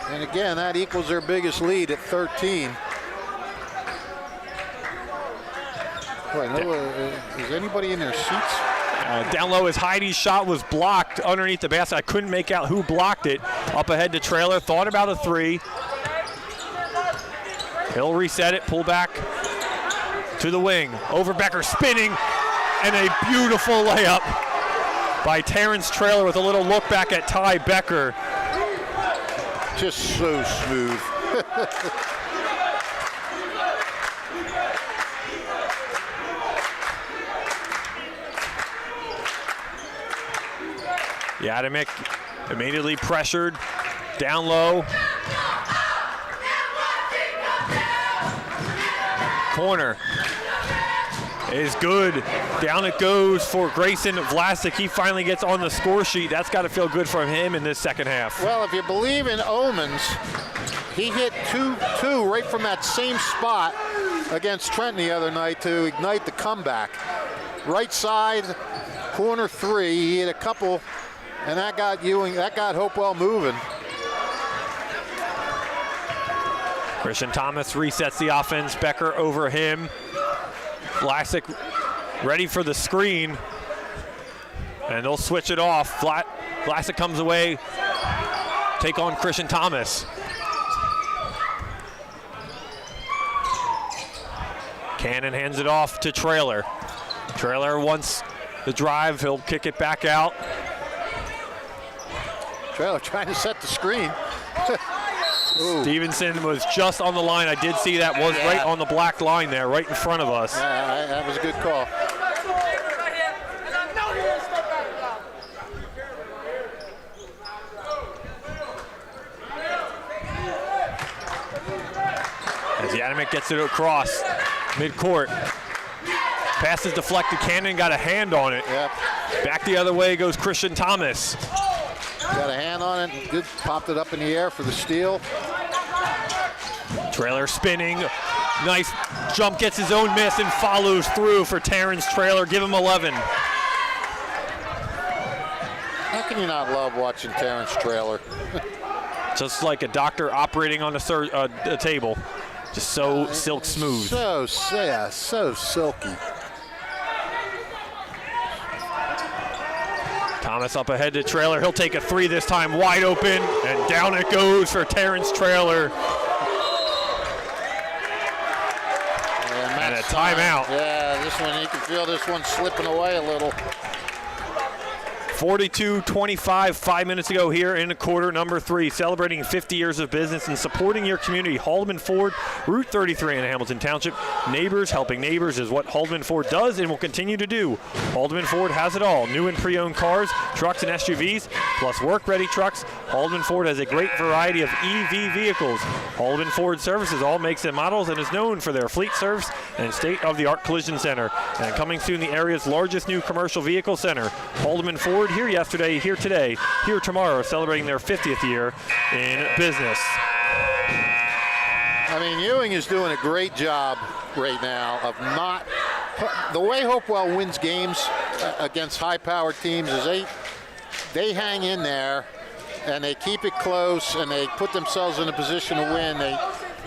And again, that equals their biggest lead at 13. Is anybody in their seats? Down low as Heidi's shot was blocked underneath the basket. I couldn't make out who blocked it. Up ahead to Trailer, thought about a 3. He'll reset it, pull back to the wing. Over Becker, spinning, and a beautiful layup by Terrence Trailer with a little look back at Ty Becker. Just so smooth. Yadimik immediately pressured, down low. Corner is good. Down it goes for Grayson Vlasic. He finally gets on the score sheet. That's got to feel good for him in this second half. Well, if you believe in omens, he hit 2-2 right from that same spot against Trenton the other night to ignite the comeback. Right side, corner 3. He hit a couple, and that got Hopewell moving. Christian Thomas resets the offense. Becker over him. Vlasic ready for the screen. And they'll switch it off. Vlasic comes away. Take on Christian Thomas. Cannon hands it off to Trailer. Trailer wants the drive. He'll kick it back out. Trailer trying to set the screen. Stevenson was just on the line. I did see that. Was right on the black line there, right in front of us. Yeah, that was a good call. As Yadimik gets it across midcourt. Pass is deflected. Cannon got a hand on it. Yep. Back the other way goes Christian Thomas. Got a hand on it. Good. Popped it up in the air for the steal. Trailer spinning. Nice jump, gets his own miss and follows through for Terrence Trailer. Give him 11. How can you not love watching Terrence Trailer? Just like a doctor operating on a table. Just so silk smooth. So silky. Thomas up ahead to Trailer. He'll take a three this time, wide open, and down it goes for Terrence Trailer. And a timeout. Yeah, this one, you can feel this one slipping away a little. 42-25, 5 minutes ago here in quarter number 3, celebrating 50 years of business and supporting your community. Haldeman Ford, Route 33 in Hamilton Township. Neighbors helping neighbors is what Haldeman Ford does and will continue to do. Haldeman Ford has it all. New and pre-owned cars, trucks, and SUVs, plus work-ready trucks. Haldeman Ford has a great variety of EV vehicles. Haldeman Ford services all makes and models and is known for their fleet service and state-of-the-art collision center. And coming soon, the area's largest new commercial vehicle center. Haldeman Ford, here yesterday, here today, here tomorrow, celebrating their 50th year in business. I mean, Ewing is doing a great job right now of not, the way Hopewell wins games against high-powered teams is they hang in there and they keep it close and they put themselves in a position to win. They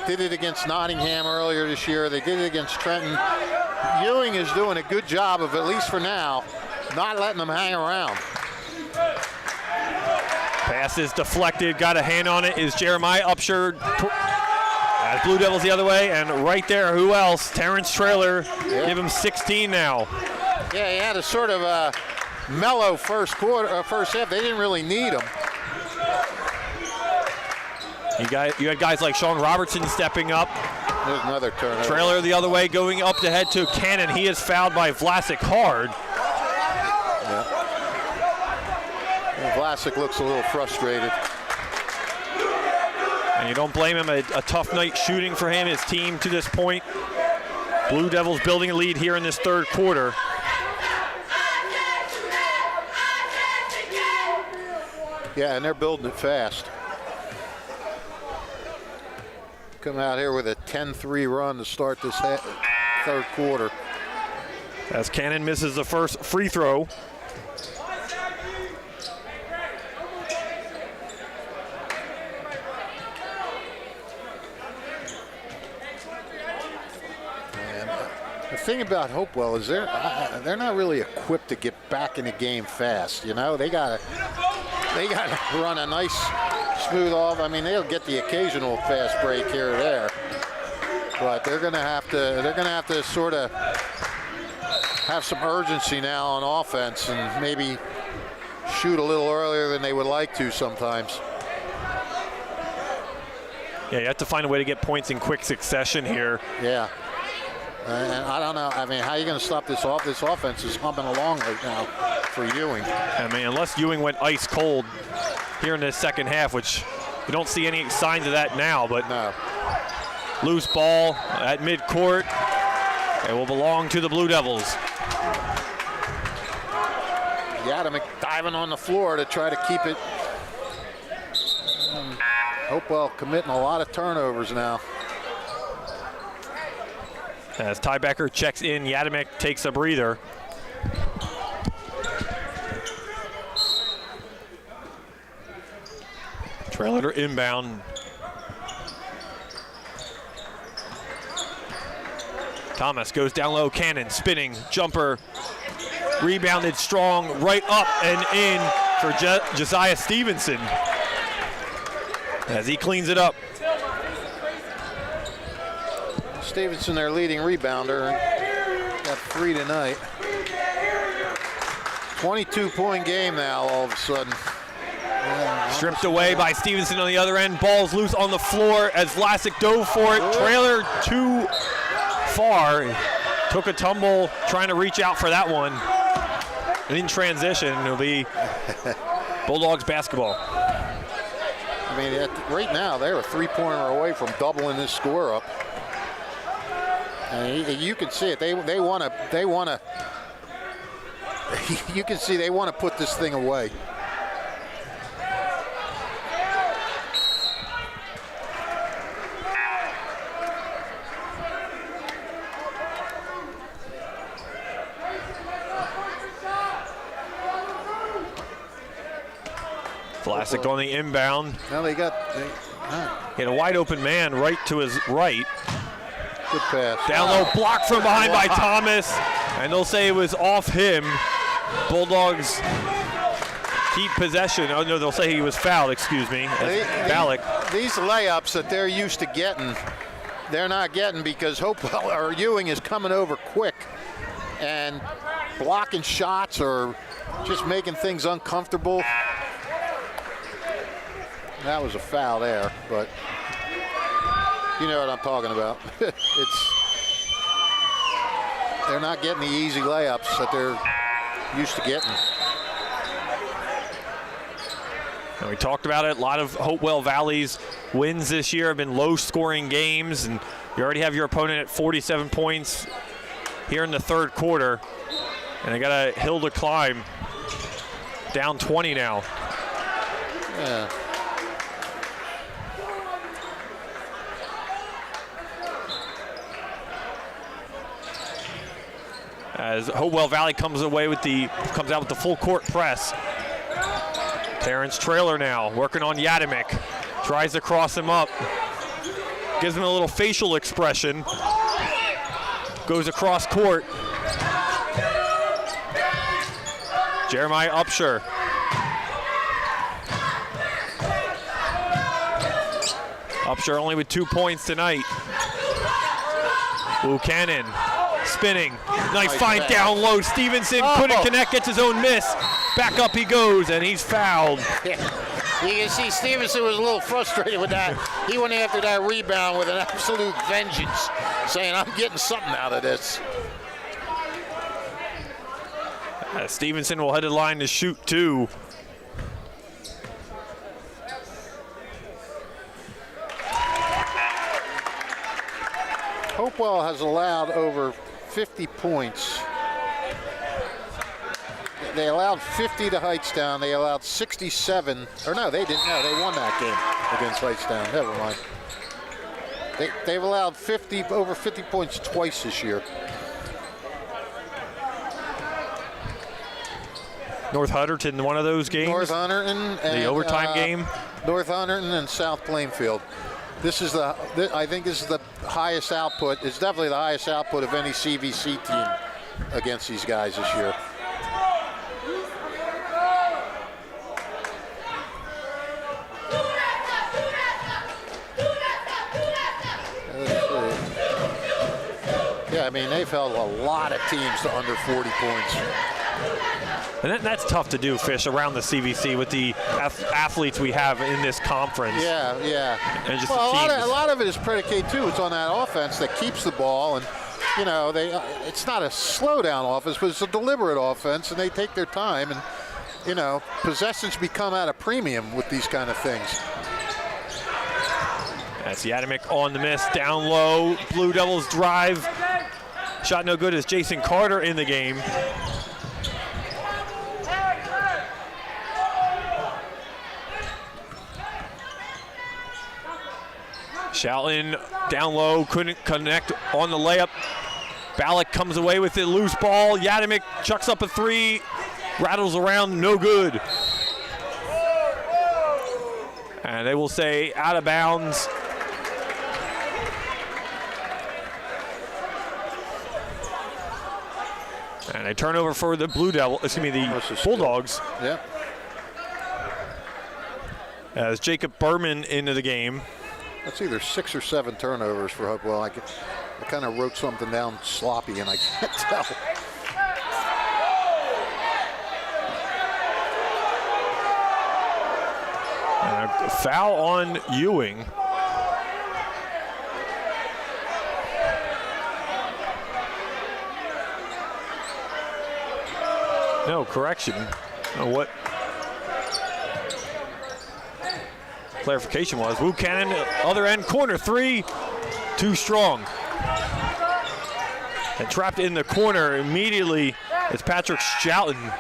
did it against Nottingham earlier this year. They did it against Trenton. Ewing is doing a good job of, at least for now, not letting them hang around. Pass is deflected, got a hand on it, is Jeremiah Upshur. As Blue Devils the other way, and right there, who else? Terrence Trailer, give him 16 now. Yeah, he had a sort of a mellow first half. They didn't really need him. You had guys like Sean Robertson stepping up. There's another turnover. Trailer the other way, going up to head to Cannon. He is fouled by Vlasic hard. Vlasic looks a little frustrated. And you don't blame him. A tough night shooting for him, his team to this point. Blue Devils building a lead here in this third quarter. Yeah, and they're building it fast. Come out here with a 10-3 run to start this third quarter. As Cannon misses the first free throw. The thing about Hopewell is they're not really equipped to get back in the game fast. You know, they gotta run a nice smooth off. I mean, they'll get the occasional fast break here or there, but they're gonna have to sort of have some urgency now on offense and maybe shoot a little earlier than they would like to sometimes. Yeah, you have to find a way to get points in quick succession here. Yeah. And I don't know. I mean, how are you going to stop this off? This offense is humping along right now for Ewing. I mean, unless Ewing went ice cold here in this second half, which you don't see any signs of that now, but no. Loose ball at midcourt. It will belong to the Blue Devils. Yadamick diving on the floor to try to keep it. Hopewell committing a lot of turnovers now. As Tybecker checks in, Yadamick takes a breather. Trailer inbound. Thomas goes down low, Cannon spinning, jumper, rebounded strong, right up and in for Josiah Stevenson as he cleans it up. Stevenson, their leading rebounder, got 3 tonight. 22-point game now all of a sudden. Stripped away by Stevenson on the other end. Ball's loose on the floor as Vlasic dove for it. Trailer too far. Took a tumble trying to reach out for that one. In transition, it'll be Bulldogs basketball. I mean, right now they're a 3-pointer away from doubling this score up. And you can see it. They want to. You can see they want to put this thing away. Vlasic on the inbound. Now he had a wide open man right to his right. Good pass. Down low, blocked from behind by Thomas, and they'll say it was off him. Bulldogs keep possession. Oh, no, they'll say he was fouled, excuse me. Ballack. These layups that they're used to getting, they're not getting because Hopewell or Ewing is coming over quick and blocking shots or just making things uncomfortable. That was a foul there, but you know what I'm talking about. They're not getting the easy layups that they're used to getting. And we talked about it. A lot of Hopewell Valley's wins this year have been low-scoring games, and you already have your opponent at 47 points here in the third quarter, and they got a hill to climb. Down 20 now. Yeah. As Hopewell Valley comes out with the full court press. Terrence Traylor now working on Yadimick. Tries to cross him up. Gives him a little facial expression. Goes across court. Jeremiah Upshur. Upshur only with 2 points tonight. Buchanan spinning. Nice find down low. Stevenson couldn't connect, gets his own miss. Back up he goes, and he's fouled. Yeah. You can see Stevenson was a little frustrated with that. He went after that rebound with an absolute vengeance, saying, I'm getting something out of this. Stevenson will head to the line to shoot 2. Hopewell has allowed over 50 points. They allowed 50 to Hightstown. They allowed 67. Or no, they didn't. No, they won that game against Hightstown. Never mind. They've allowed over 50 points twice this year. North Hunterdon, one of those games. North Hunterdon and the overtime game. North Hunterdon and South Plainfield. I think this is the highest output. It's definitely the highest output of any CVC team against these guys this year. Yeah, I mean, they've held a lot of teams to under 40 points. And that's tough to do, Fish, around the CVC with the athletes we have in this conference. Yeah. And just well, a lot of it is predicated, too. It's on that offense that keeps the ball. And, you know, it's not a slow-down offense, but it's a deliberate offense, and they take their time. And, you know, possessions become at a premium with these kind of things. That's Yadimick on the miss, down low. Blue Devils drive. Shot no good as Jason Carter in the game. Shelton down low, couldn't connect on the layup. Ballack comes away with it, loose ball. Yadimick chucks up a 3, rattles around, no good. And they will say out of bounds. And a turnover for the the Bulldogs. Yeah. As Jacob Berman into the game. That's either 6 or 7 turnovers for Hopewell. I kind of wrote something down sloppy, and I can't tell. A foul on Ewing. No, correction. What clarification was. Buchanan, other end corner, 3, too strong. And trapped in the corner immediately is Patrick Shelton.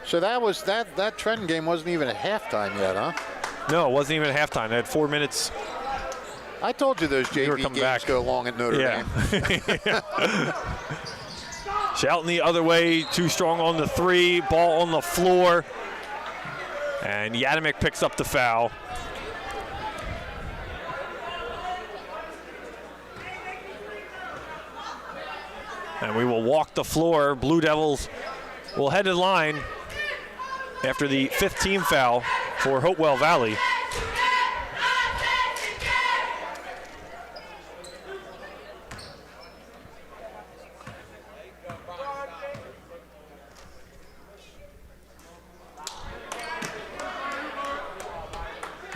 So that Trenton game wasn't even at halftime yet, huh? No, it wasn't even at halftime. They had 4 minutes. I told you those JV games go long at Notre Dame. Shelton the other way, too strong on the 3, ball on the floor. And Yadimick picks up the foul. And we will walk the floor. Blue Devils will head to the line after the 5th team foul for Hopewell Valley.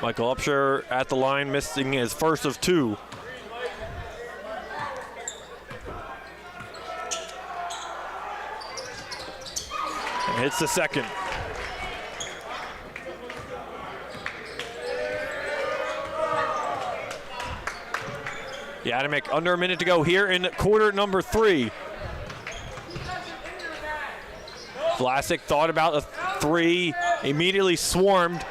Michael Upshur at the line, missing his first of 2. And hits the second. Yadimick under a minute to go here in quarter number 3. Vlasic thought about a 3, immediately swarmed.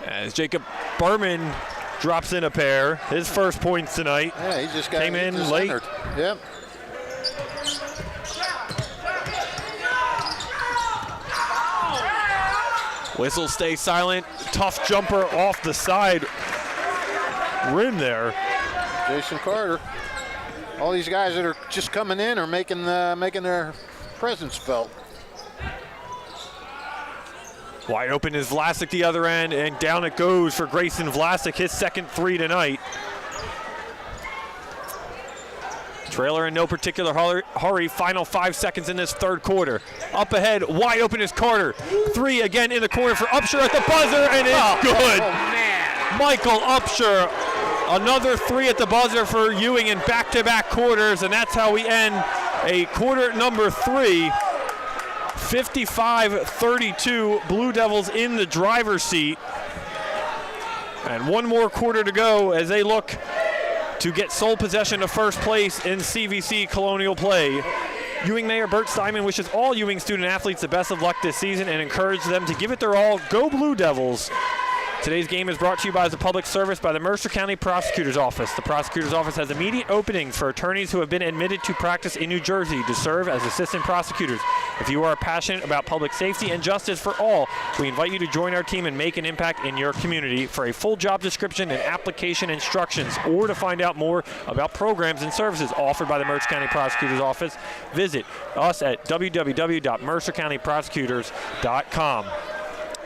As Jacob Berman drops in a pair, his first points tonight. Yeah, he just came in late. Entered. Yep. Whistle stays silent. Tough jumper off the side rim there. Jason Carter. All these guys that are just coming in are making their presence felt. Wide open is Vlasic the other end, and down it goes for Grayson Vlasic, his second 3 tonight. Trailer in no particular hurry. Final 5 seconds in this third quarter. Up ahead, wide open is Carter. 3 again in the corner for Upshur at the buzzer, and it's good. Oh, man. Michael Upshur, another 3 at the buzzer for Ewing in back-to-back quarters, and that's how we end a quarter number 3. 55-32, Blue Devils in the driver's seat. And one more quarter to go as they look to get sole possession of first place in CVC Colonial play. Ewing Mayor Bert Steinman wishes all Ewing student athletes the best of luck this season and encourages them to give it their all. Go Blue Devils. Today's game is brought to you by the public service by the Mercer County Prosecutor's Office. The Prosecutor's Office has immediate openings for attorneys who have been admitted to practice in New Jersey to serve as assistant prosecutors. If you are passionate about public safety and justice for all, we invite you to join our team and make an impact in your community. For a full job description and application instructions, or to find out more about programs and services offered by the Mercer County Prosecutor's Office, visit us at www.mercercountyprosecutors.com.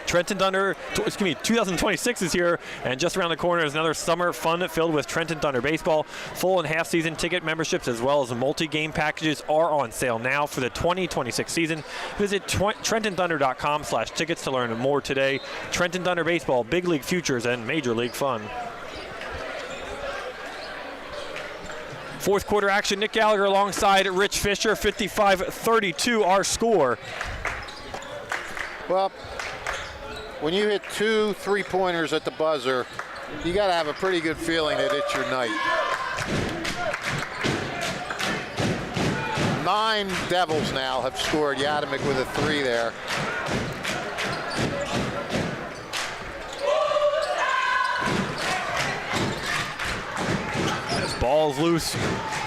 Trenton Thunder, 2026 is here, and just around the corner is another summer fun filled with Trenton Thunder baseball. Full and half-season ticket memberships as well as multi-game packages are on sale now for the 2026 season. Visit TrentonThunder.com/tickets to learn more today. Trenton Thunder baseball, big league futures, and major league fun. Fourth quarter action, Nick Gallagher alongside Rich Fisher, 55-32 our score. Well, when you hit 2 3-pointers at the buzzer, you got to have a pretty good feeling that it's your night. 9 Devils now have scored. Yadimick with a 3 there. As ball's loose,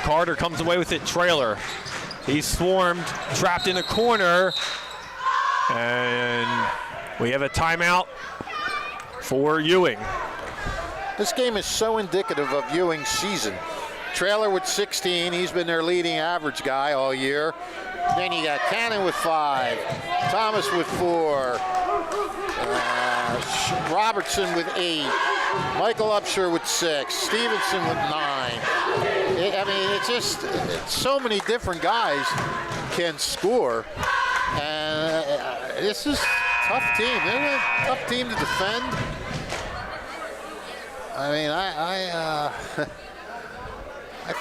Carter comes away with it. Trailer. He's swarmed, trapped in the corner, and we have a timeout for Ewing. This game is so indicative of Ewing's season. Trailer with 16, he's been their leading average guy all year. Then you got Cannon with 5, Thomas with 4, Robertson with 8, Michael Upshur with 6, Stevenson with 9. It's so many different guys can score. And this is tough team. They're a tough team to defend. I mean, I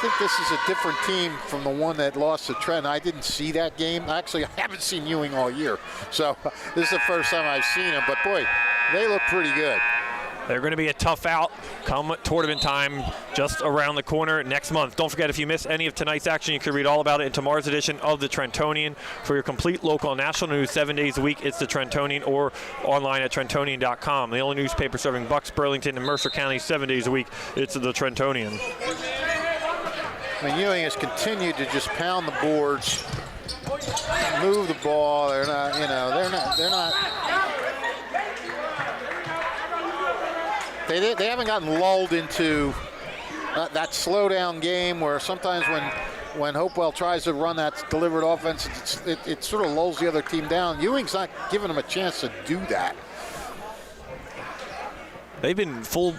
think this is a different team from the one that lost to Trent. I didn't see that game. Actually, I haven't seen Ewing all year. So this is the first time I've seen them. But, boy, they look pretty good. They're going to be a tough out come tournament time just around the corner next month. Don't forget, if you miss any of tonight's action, you can read all about it in tomorrow's edition of the Trentonian. For your complete local and national news 7 days a week, it's the Trentonian, or online at Trentonian.com. The only newspaper serving Bucks, Burlington, and Mercer County 7 days a week, it's the Trentonian. I mean, Ewing has continued to just pound the boards, move the ball. They're not. They haven't gotten lulled into that slow down game where sometimes when Hopewell tries to run that delivered offense, it sort of lulls the other team down. Ewing's not giving them a chance to do that. They've been full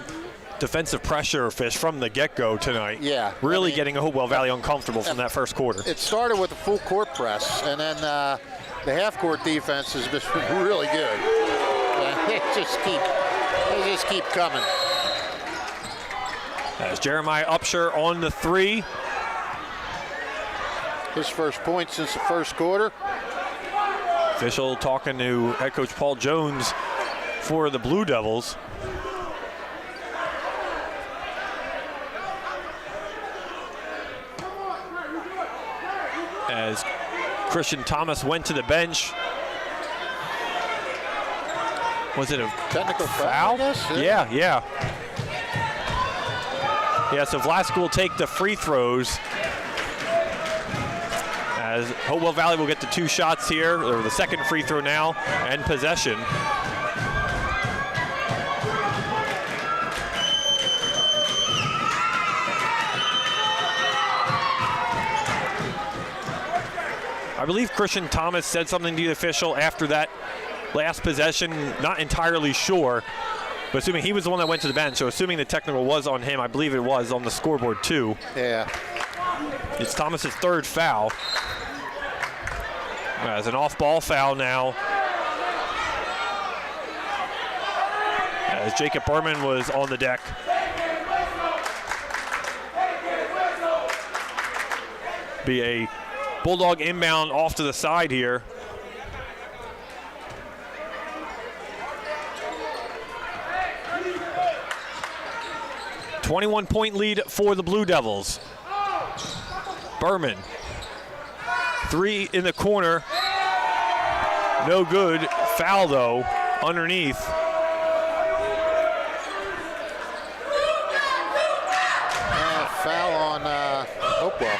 defensive pressure, Fish, from the get-go tonight. Yeah. Really getting Hopewell Valley uncomfortable from that first quarter. It started with the full court press, and then the half-court defense has been really good. And they just keep coming. As Jeremiah Upshur on the three. His first point since the first quarter. Official talking to head coach Paul Jones for the Blue Devils. As Christian Thomas went to the bench. Was it a technical foul? Yeah. Yeah, so Vlasic will take the free throws. As Hopewell Valley will get the 2 shots here, or the second free throw now, and possession. I believe Christian Thomas said something to the official after that last possession. Not entirely sure, but assuming he was the one that went to the bench, so assuming the technical was on him, I believe it was on the scoreboard too. Yeah. It's Thomas's 3rd foul. As an off-ball foul now. As Jacob Berman was on the deck. Be a Bulldog inbound off to the side here. "21-point lead for the Blue Devils. Berman. 3 in the corner. No good. Foul, though, underneath. Foul on Hopewell.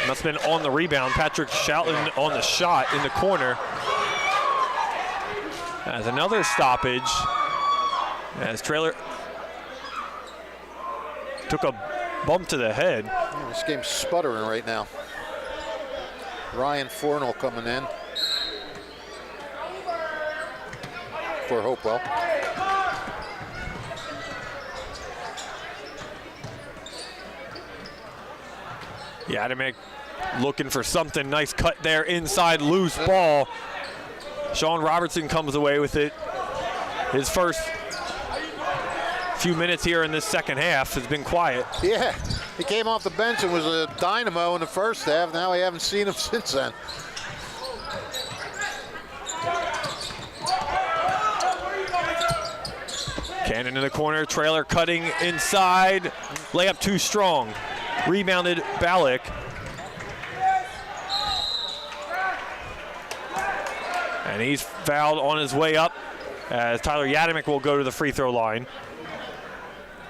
Must have been on the rebound. Patrick Shoutland on the shot in the corner. As another stoppage. As Trailer took a bump to the head. Yeah, this game's sputtering right now. Ryan Fornell coming in for Hopewell. Yadimick looking for something. Nice cut there inside, loose ball. Sean Robertson comes away with it. His first few minutes here in this second half has been quiet. Yeah, he came off the bench and was a dynamo in the first half. Now we haven't seen him since then. Cannon in the corner, Trailer cutting inside. Layup too strong. Rebounded Ballack. And he's fouled on his way up as Tyler Yadimick will go to the free throw line.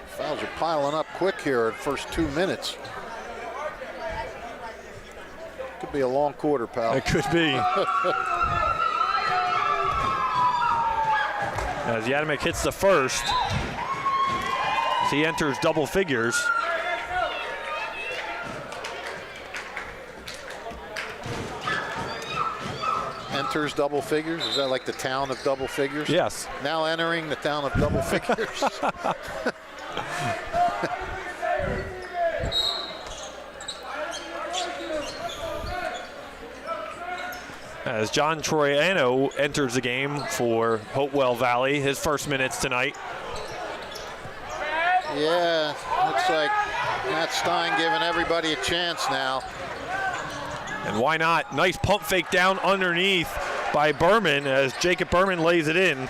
Fouls are piling up quick here in the first 2 minutes. Could be a long quarter, pal. It could be. As Yadimick hits the first, as he enters double figures. Enters double figures? Is that like the town of double figures? Yes. Now entering the town of double figures. As John Troiano enters the game for Hopewell Valley, his first minutes tonight. Yeah, looks like Matt Stein giving everybody a chance now. And why not? Nice pump fake down underneath by Berman as Jacob Berman lays it in.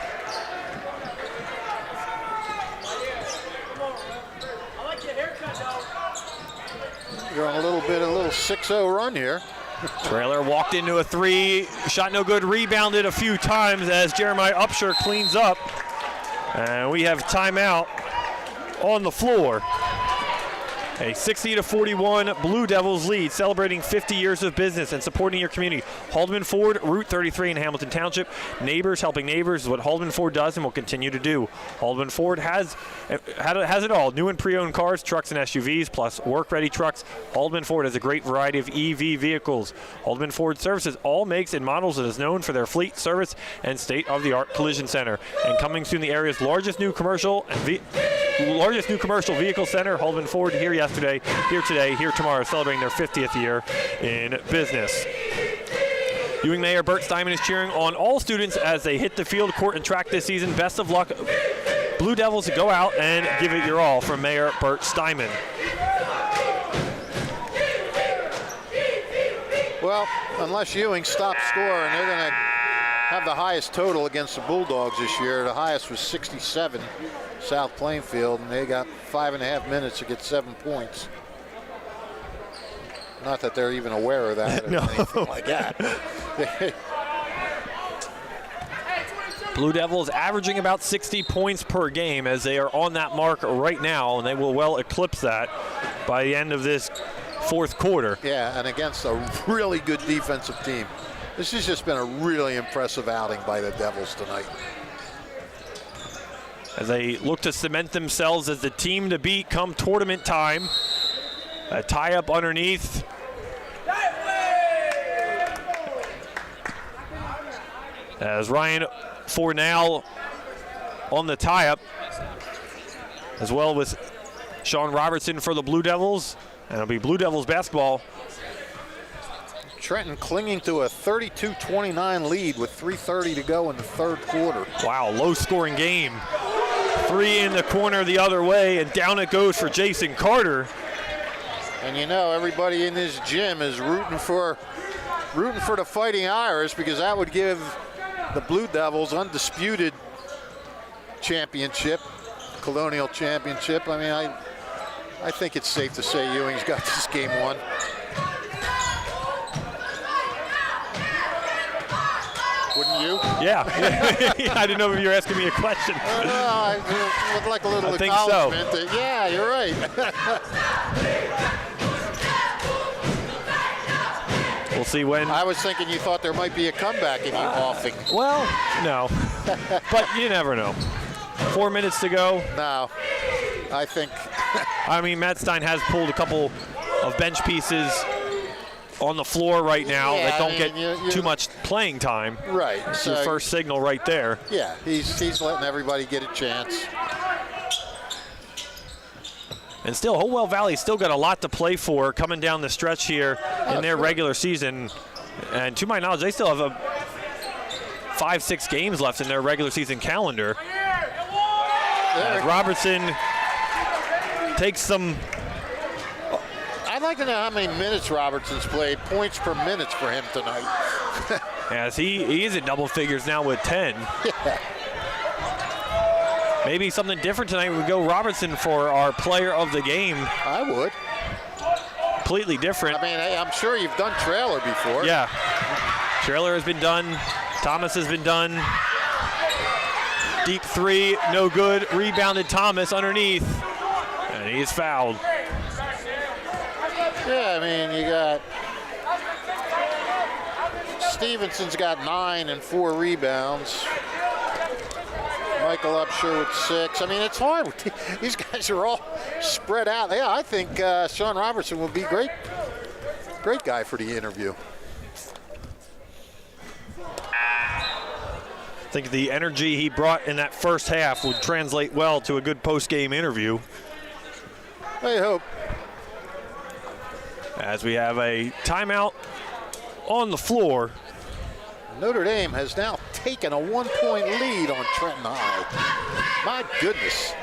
You're on a little 6-0 run here. Trailer walked into a three, shot no good, rebounded a few times as Jeremiah Upshur cleans up. And we have timeout on the floor. A 60-41 Blue Devils lead, celebrating 50 years of business and supporting your community. Haldeman Ford, Route 33 in Hamilton Township. Neighbors helping neighbors is what Haldeman Ford does and will continue to do. Haldeman Ford has it all. New and pre-owned cars, trucks, and SUVs, plus work-ready trucks. Haldeman Ford has a great variety of EV vehicles. Haldeman Ford services all makes and models and is known for their fleet service and state-of-the-art collision center. And coming soon, the area's largest new commercial vehicle center, Haldeman Ford, here yesterday, here today, here tomorrow, celebrating their 50th year in business. Ewing Mayor Bert Steinman is cheering on all students as they hit the field, court, and track this season. Best of luck, Blue Devils, to go out and give it your all from Mayor Bert Steinman. Well, unless Ewing stops scoring, they're going to have the highest total against the Bulldogs this year. The highest was 67, South Plainfield, and they got 5.5 minutes to get 7 points. Not that they're even aware of that or anything like that. Blue Devils averaging about 60 points per game as they are on that mark right now, and they will well eclipse that by the end of this fourth quarter. Yeah, and against a really good defensive team. This has just been a really impressive outing by the Devils tonight. As they look to cement themselves as the team to beat come tournament time. A tie-up underneath. As Ryan Fornell on the tie-up, as well with Sean Robertson for the Blue Devils. And it'll be Blue Devils basketball. Trenton clinging to a 32-29 lead with 3:30 to go in the third quarter. Wow, low-scoring game. 3 in the corner the other way, and down it goes for Jason Carter. And you know, everybody in this gym is rooting for the Fighting Irish, because that would give the Blue Devils undisputed championship, Colonial Championship. I mean, I think it's safe to say Ewing's got this game won. Wouldn't you? Yeah. I didn't know if you were asking me a question. I would like a little acknowledgement. So. Yeah, you're right. We'll see when. I was thinking you thought there might be a comeback in you offing. Well, no. But you never know. 4 minutes to go. No, I think. I mean, Matt Stein has pulled a couple of bench pieces on the floor right now that don't get too much playing time. Right. It's your first signal right there. Yeah, he's letting everybody get a chance. And still, Hopewell Valley still got a lot to play for coming down the stretch here in their regular season. And to my knowledge, they still have 5-6 games left in their regular season calendar. As Robertson takes some. I'd like to know how many minutes Robertson's played, points per minute for him tonight. As he is at double figures now with 10. Yeah. Maybe something different tonight would go Robertson for our player of the game. I would. Completely different. I mean, I'm sure you've done Trailer before. Yeah. Trailer has been done. Thomas has been done. Deep three, no good. Rebounded Thomas underneath. And he's fouled. Yeah, I mean, you got Stevenson's got 9 and 4 rebounds. Michael Upshur with 6. I mean, it's hard. These guys are all spread out. Yeah, I think Sean Robertson will be great guy for the interview. I think the energy he brought in that first half would translate well to a good post-game interview. I hope. As we have a timeout on the floor. Notre Dame has now taken a 1-point lead on Trenton High. My goodness.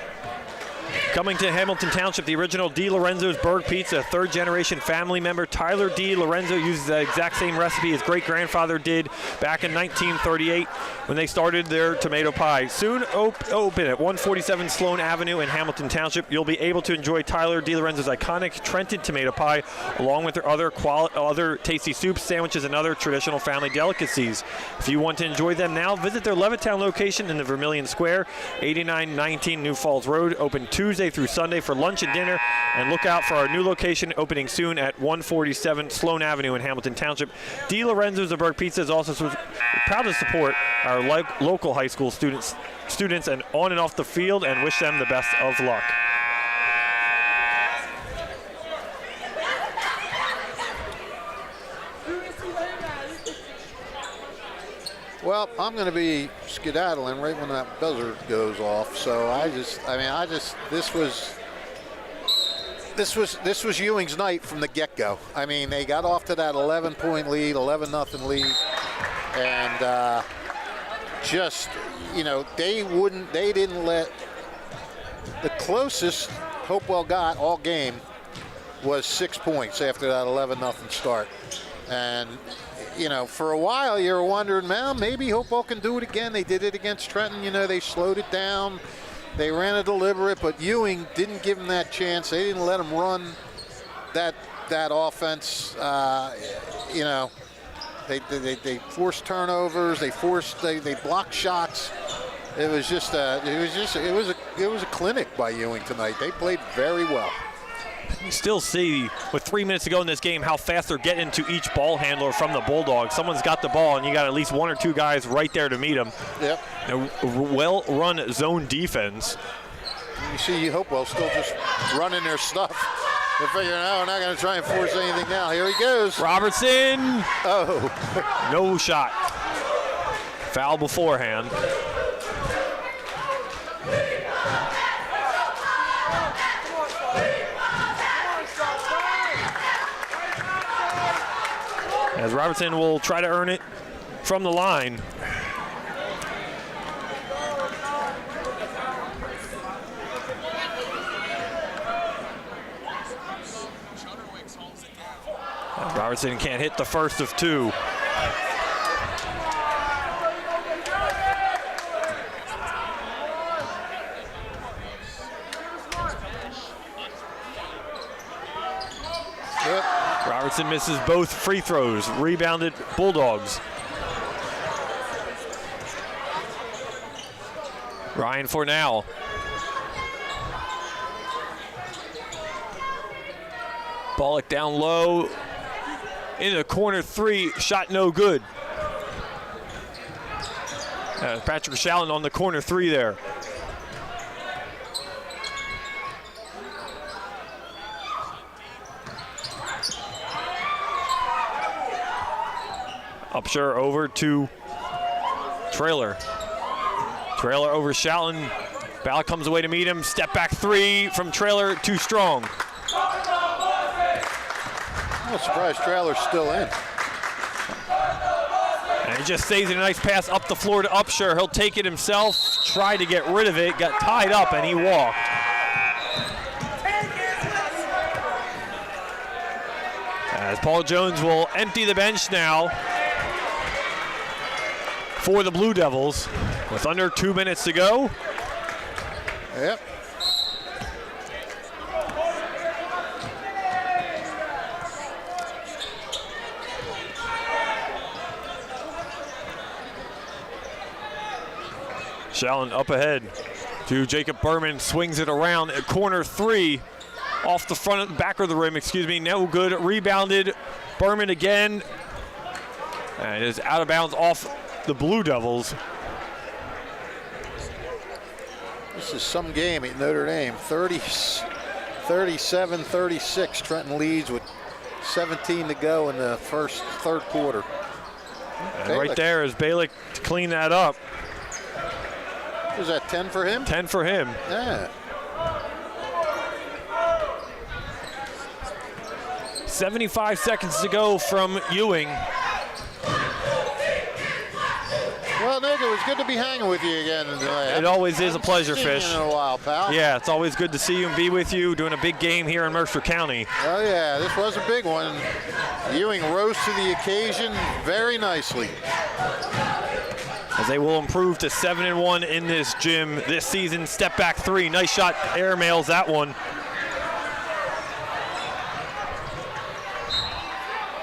Coming to Hamilton Township, the original D. Lorenzo's Burg Pizza. Third-generation family member Tyler D. Lorenzo uses the exact same recipe his great-grandfather did back in 1938 when they started their tomato pie. Soon open at 147 Sloan Avenue in Hamilton Township. You'll be able to enjoy Tyler D. Lorenzo's iconic Trenton tomato pie along with their other tasty soups, sandwiches, and other traditional family delicacies. If you want to enjoy them now, visit their Levittown location in the Vermilion Square, 8919 New Falls Road, open Tuesday Tuesday through Sunday for lunch and dinner. And look out for our new location opening soon at 147 Sloan Avenue in Hamilton Township. D. Lorenzo's of Berg Pizza is also proud to support our local high school students and on and off the field, and wish them the best of luck. Well, I'm going to be skedaddling right when that buzzer goes off. So this was Ewing's night from the get-go. I mean, they got off to that 11-point lead, 11-0 lead, and they didn't let the closest Hopewell got all game was 6 points after that 11-0 start, and. For a while you were wondering, well, maybe Hopewell can do it again. They did it against Trenton. They slowed it down. They ran it deliberate, but Ewing didn't give them that chance. They didn't let them run that offense. They forced turnovers. They blocked shots. It was a clinic by Ewing tonight. They played very well. You still see, with 3 minutes to go in this game, how fast they're getting to each ball handler from the Bulldogs. Someone's got the ball, and you got at least one or two guys right there to meet them. Yep. A well-run zone defense. You see Hopewell still just running their stuff. They're figuring out we're not going to try and force anything now. Here he goes. Robertson. Oh. No shot. Foul beforehand. As Robertson will try to earn it from the line. Robertson can't hit the first of two. Robertson misses both free throws. Rebounded Bulldogs. Ryan Fornell. Bullock down low. Into the corner three. Shot no good. Patrick Shallon on the corner three there. Upshur over to Trailer. Trailer over Shallon. Ball comes away to meet him. Step back three from Trailer, too strong. I'm surprised Trailer's still in. And he just saves it, a nice pass up the floor to Upshur. He'll take it himself, tried to get rid of it, got tied up, and he walked. As Paul Jones will empty the bench now for the Blue Devils with under 2 minutes to go. Yep. Shallon up ahead to Jacob Berman, swings it around at corner three off the front, back of the rim, no good, rebounded, Berman again, and is out of bounds off the Blue Devils. This is some game at Notre Dame, 37-36, Trenton leads with 17 to go in the third quarter. And right there is Balick to clean that up. Was that 10 for him? 10 for him. Yeah. 75 seconds to go from Ewing. Well, Nick, it was good to be hanging with you again tonight. It always is a pleasure, Fish. In a while, pal. Yeah, it's always good to see you and be with you, doing a big game here in Mercer County. Oh, yeah, this was a big one. Ewing rose to the occasion very nicely. As they will improve to 7-1 in this gym this season. Step back three, nice shot, airmails that one.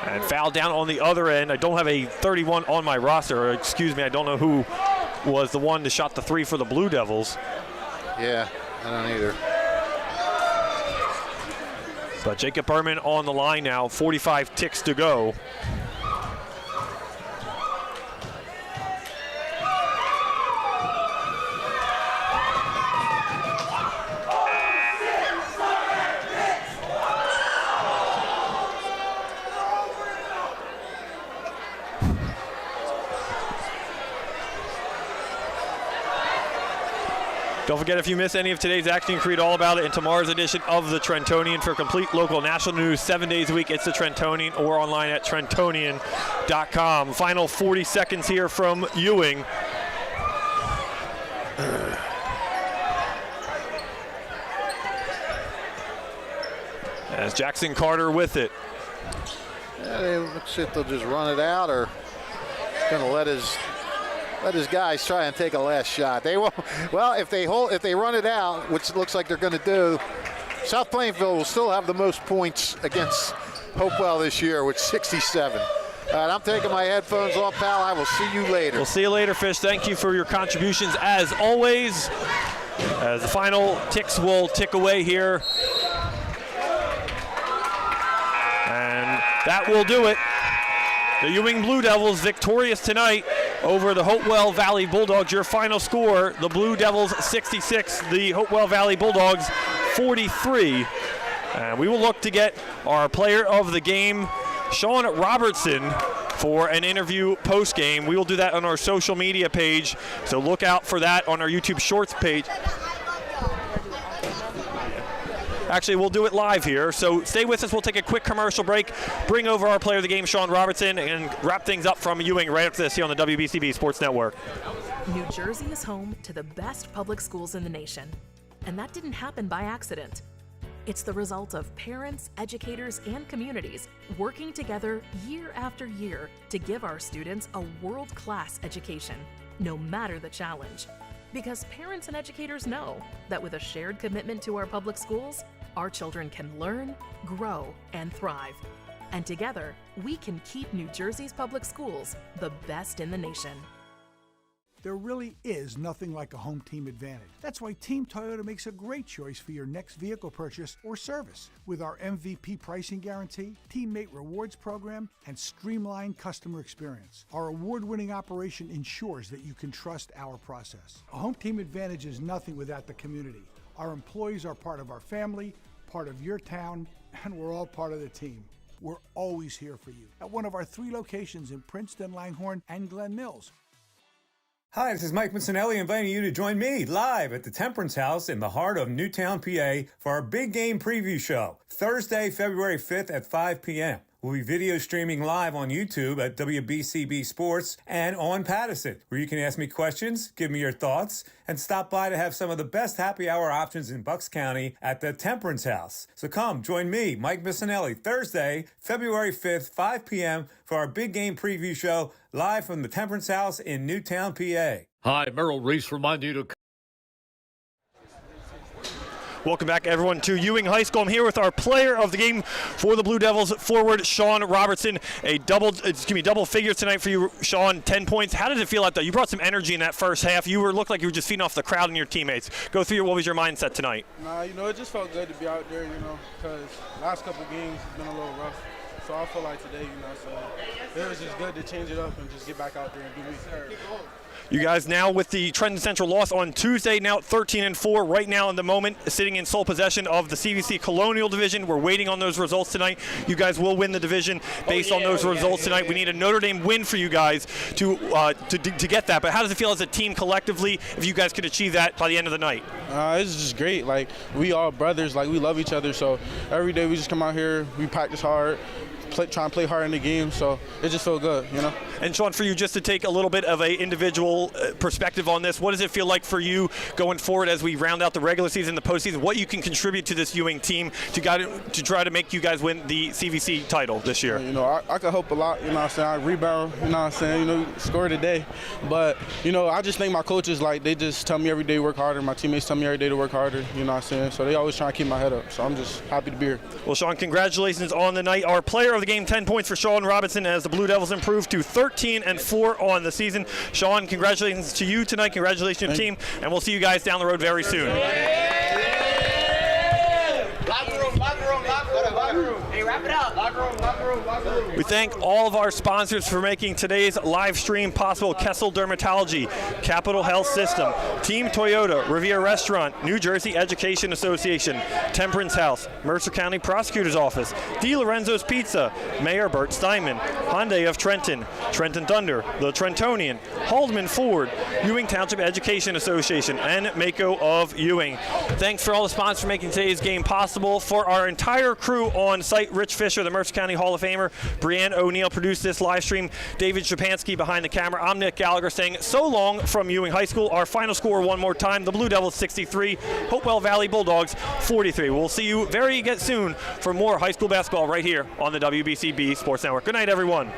And foul down on the other end. I don't have a 31 on my roster. Excuse me, I don't know who was the one that shot the three for the Blue Devils. Yeah, I don't either. But Jacob Berman on the line now, 45 ticks to go. Don't forget, if you miss any of today's action, you can read all about it in tomorrow's edition of the Trentonian. For complete local national news 7 days a week, it's the Trentonian or online at Trentonian.com. Final 40 seconds here from Ewing. As Jackson Carter with it. Yeah, they looks like they'll just run it out, or going to let his guys try and take a last shot. They won't. Well, if they run it out, which looks like they're going to do, South Plainfield will still have the most points against Hopewell this year with 67. All right, I'm taking my headphones off, pal. I will see you later. We'll see you later, Fish. Thank you for your contributions as always. As the final ticks will tick away here. And that will do it. The Ewing Blue Devils victorious tonight over the Hopewell Valley Bulldogs. Your final score, the Blue Devils 66, the Hopewell Valley Bulldogs 43. And we will look to get our player of the game, Sean Robertson, for an interview post-game. We will do that on our social media page, so look out for that on our YouTube Shorts page. Actually, we'll do it live here, so stay with us. We'll take a quick commercial break, bring over our player of the game, Sean Robertson, and wrap things up from Ewing right after this here on the WBCB Sports Network. New Jersey is home to the best public schools in the nation, and that didn't happen by accident. It's the result of parents, educators, and communities working together year after year to give our students a world-class education, no matter the challenge. Because parents and educators know that with a shared commitment to our public schools, our children can learn, grow, and thrive. And together, we can keep New Jersey's public schools the best in the nation. There really is nothing like a home team advantage. That's why Team Toyota makes a great choice for your next vehicle purchase or service. With our MVP pricing guarantee, teammate rewards program, and streamlined customer experience, our award-winning operation ensures that you can trust our process. A home team advantage is nothing without the community. Our employees are part of our family, part of your town, and we're all part of the team. We're always here for you at one of our 3 locations in Princeton, Langhorne, and Glen Mills. Hi, this is Mike Missinelli inviting you to join me live at the Temperance House in the heart of Newtown, PA for our big game preview show, Thursday, February 5th at 5 p.m. We'll be video streaming live on YouTube at WBCB Sports and on Pattison, where you can ask me questions, give me your thoughts, and stop by to have some of the best happy hour options in Bucks County at the Temperance House. So come, join me, Mike Missinelli, Thursday, February 5th, 5 p.m. for our big game preview show live from the Temperance House in Newtown, PA. Hi, Merrill Reese reminding you to... Welcome back, everyone, to Ewing High School. I'm here with our player of the game for the Blue Devils, forward Sean Robertson. A double figures tonight for you, Sean. 10 points. How did it feel out there? You brought some energy in that first half. You looked like you were just feeding off the crowd and your teammates. Go through what was your mindset tonight? It just felt good to be out there, because last couple of games has been a little rough. So I feel like today, so it was just good to change it up and just get back out there and do me. You guys now with the Trenton Central loss on Tuesday, now 13-4 right now in the moment, sitting in sole possession of the CVC Colonial Division. We're waiting on those results tonight. You guys will win the division based on those results tonight. We need a Notre Dame win for you guys to get that. But how does it feel as a team collectively if you guys could achieve that by the end of the night? It's just great. Like, we all brothers. Like, we love each other. So every day we just come out here, we practice hard, try and play hard in the game, so it just felt good, And Sean, for you, just to take a little bit of a individual perspective on this, what does it feel like for you going forward as we round out the regular season, the postseason, what you can contribute to this Ewing team to try to make you guys win the CVC title this year? I could hope a lot, I rebound, score today, but, I just think my coaches, they just tell me every day to work harder, my teammates tell me every day to work harder, so they always try to keep my head up, so I'm just happy to be here. Well, Sean, congratulations on the night. Our player of the game, 10 points for Sean Robertson as the Blue Devils improve to 13-4 on the season. Sean, congratulations to you tonight. Congratulations to your team, and we'll see you guys down the road very soon. Hey, wrap it up. We thank all of our sponsors for making today's live stream possible. Kessel Dermatology, Capital Health System, Team Toyota, Riviera Restaurant, New Jersey Education Association, Temperance House, Mercer County Prosecutor's Office, Di Lorenzo's Pizza, Mayor Bert Steinman, Hyundai of Trenton, Trenton Thunder, The Trentonian, Haldeman Ford, Ewing Township Education Association, and Mako of Ewing. Thanks for all the sponsors for making today's game possible. For our entire crew on site, Rich Fisher, the Mercer County Hall of Famer, Brianne O'Neill produced this live stream, David Shapansky behind the camera. I'm Nick Gallagher saying so long from Ewing High School. Our final score one more time, the Blue Devils 63, Hopewell Valley Bulldogs 43. We'll see you very soon for more high school basketball right here on the WBCB Sports Network. Good night, everyone.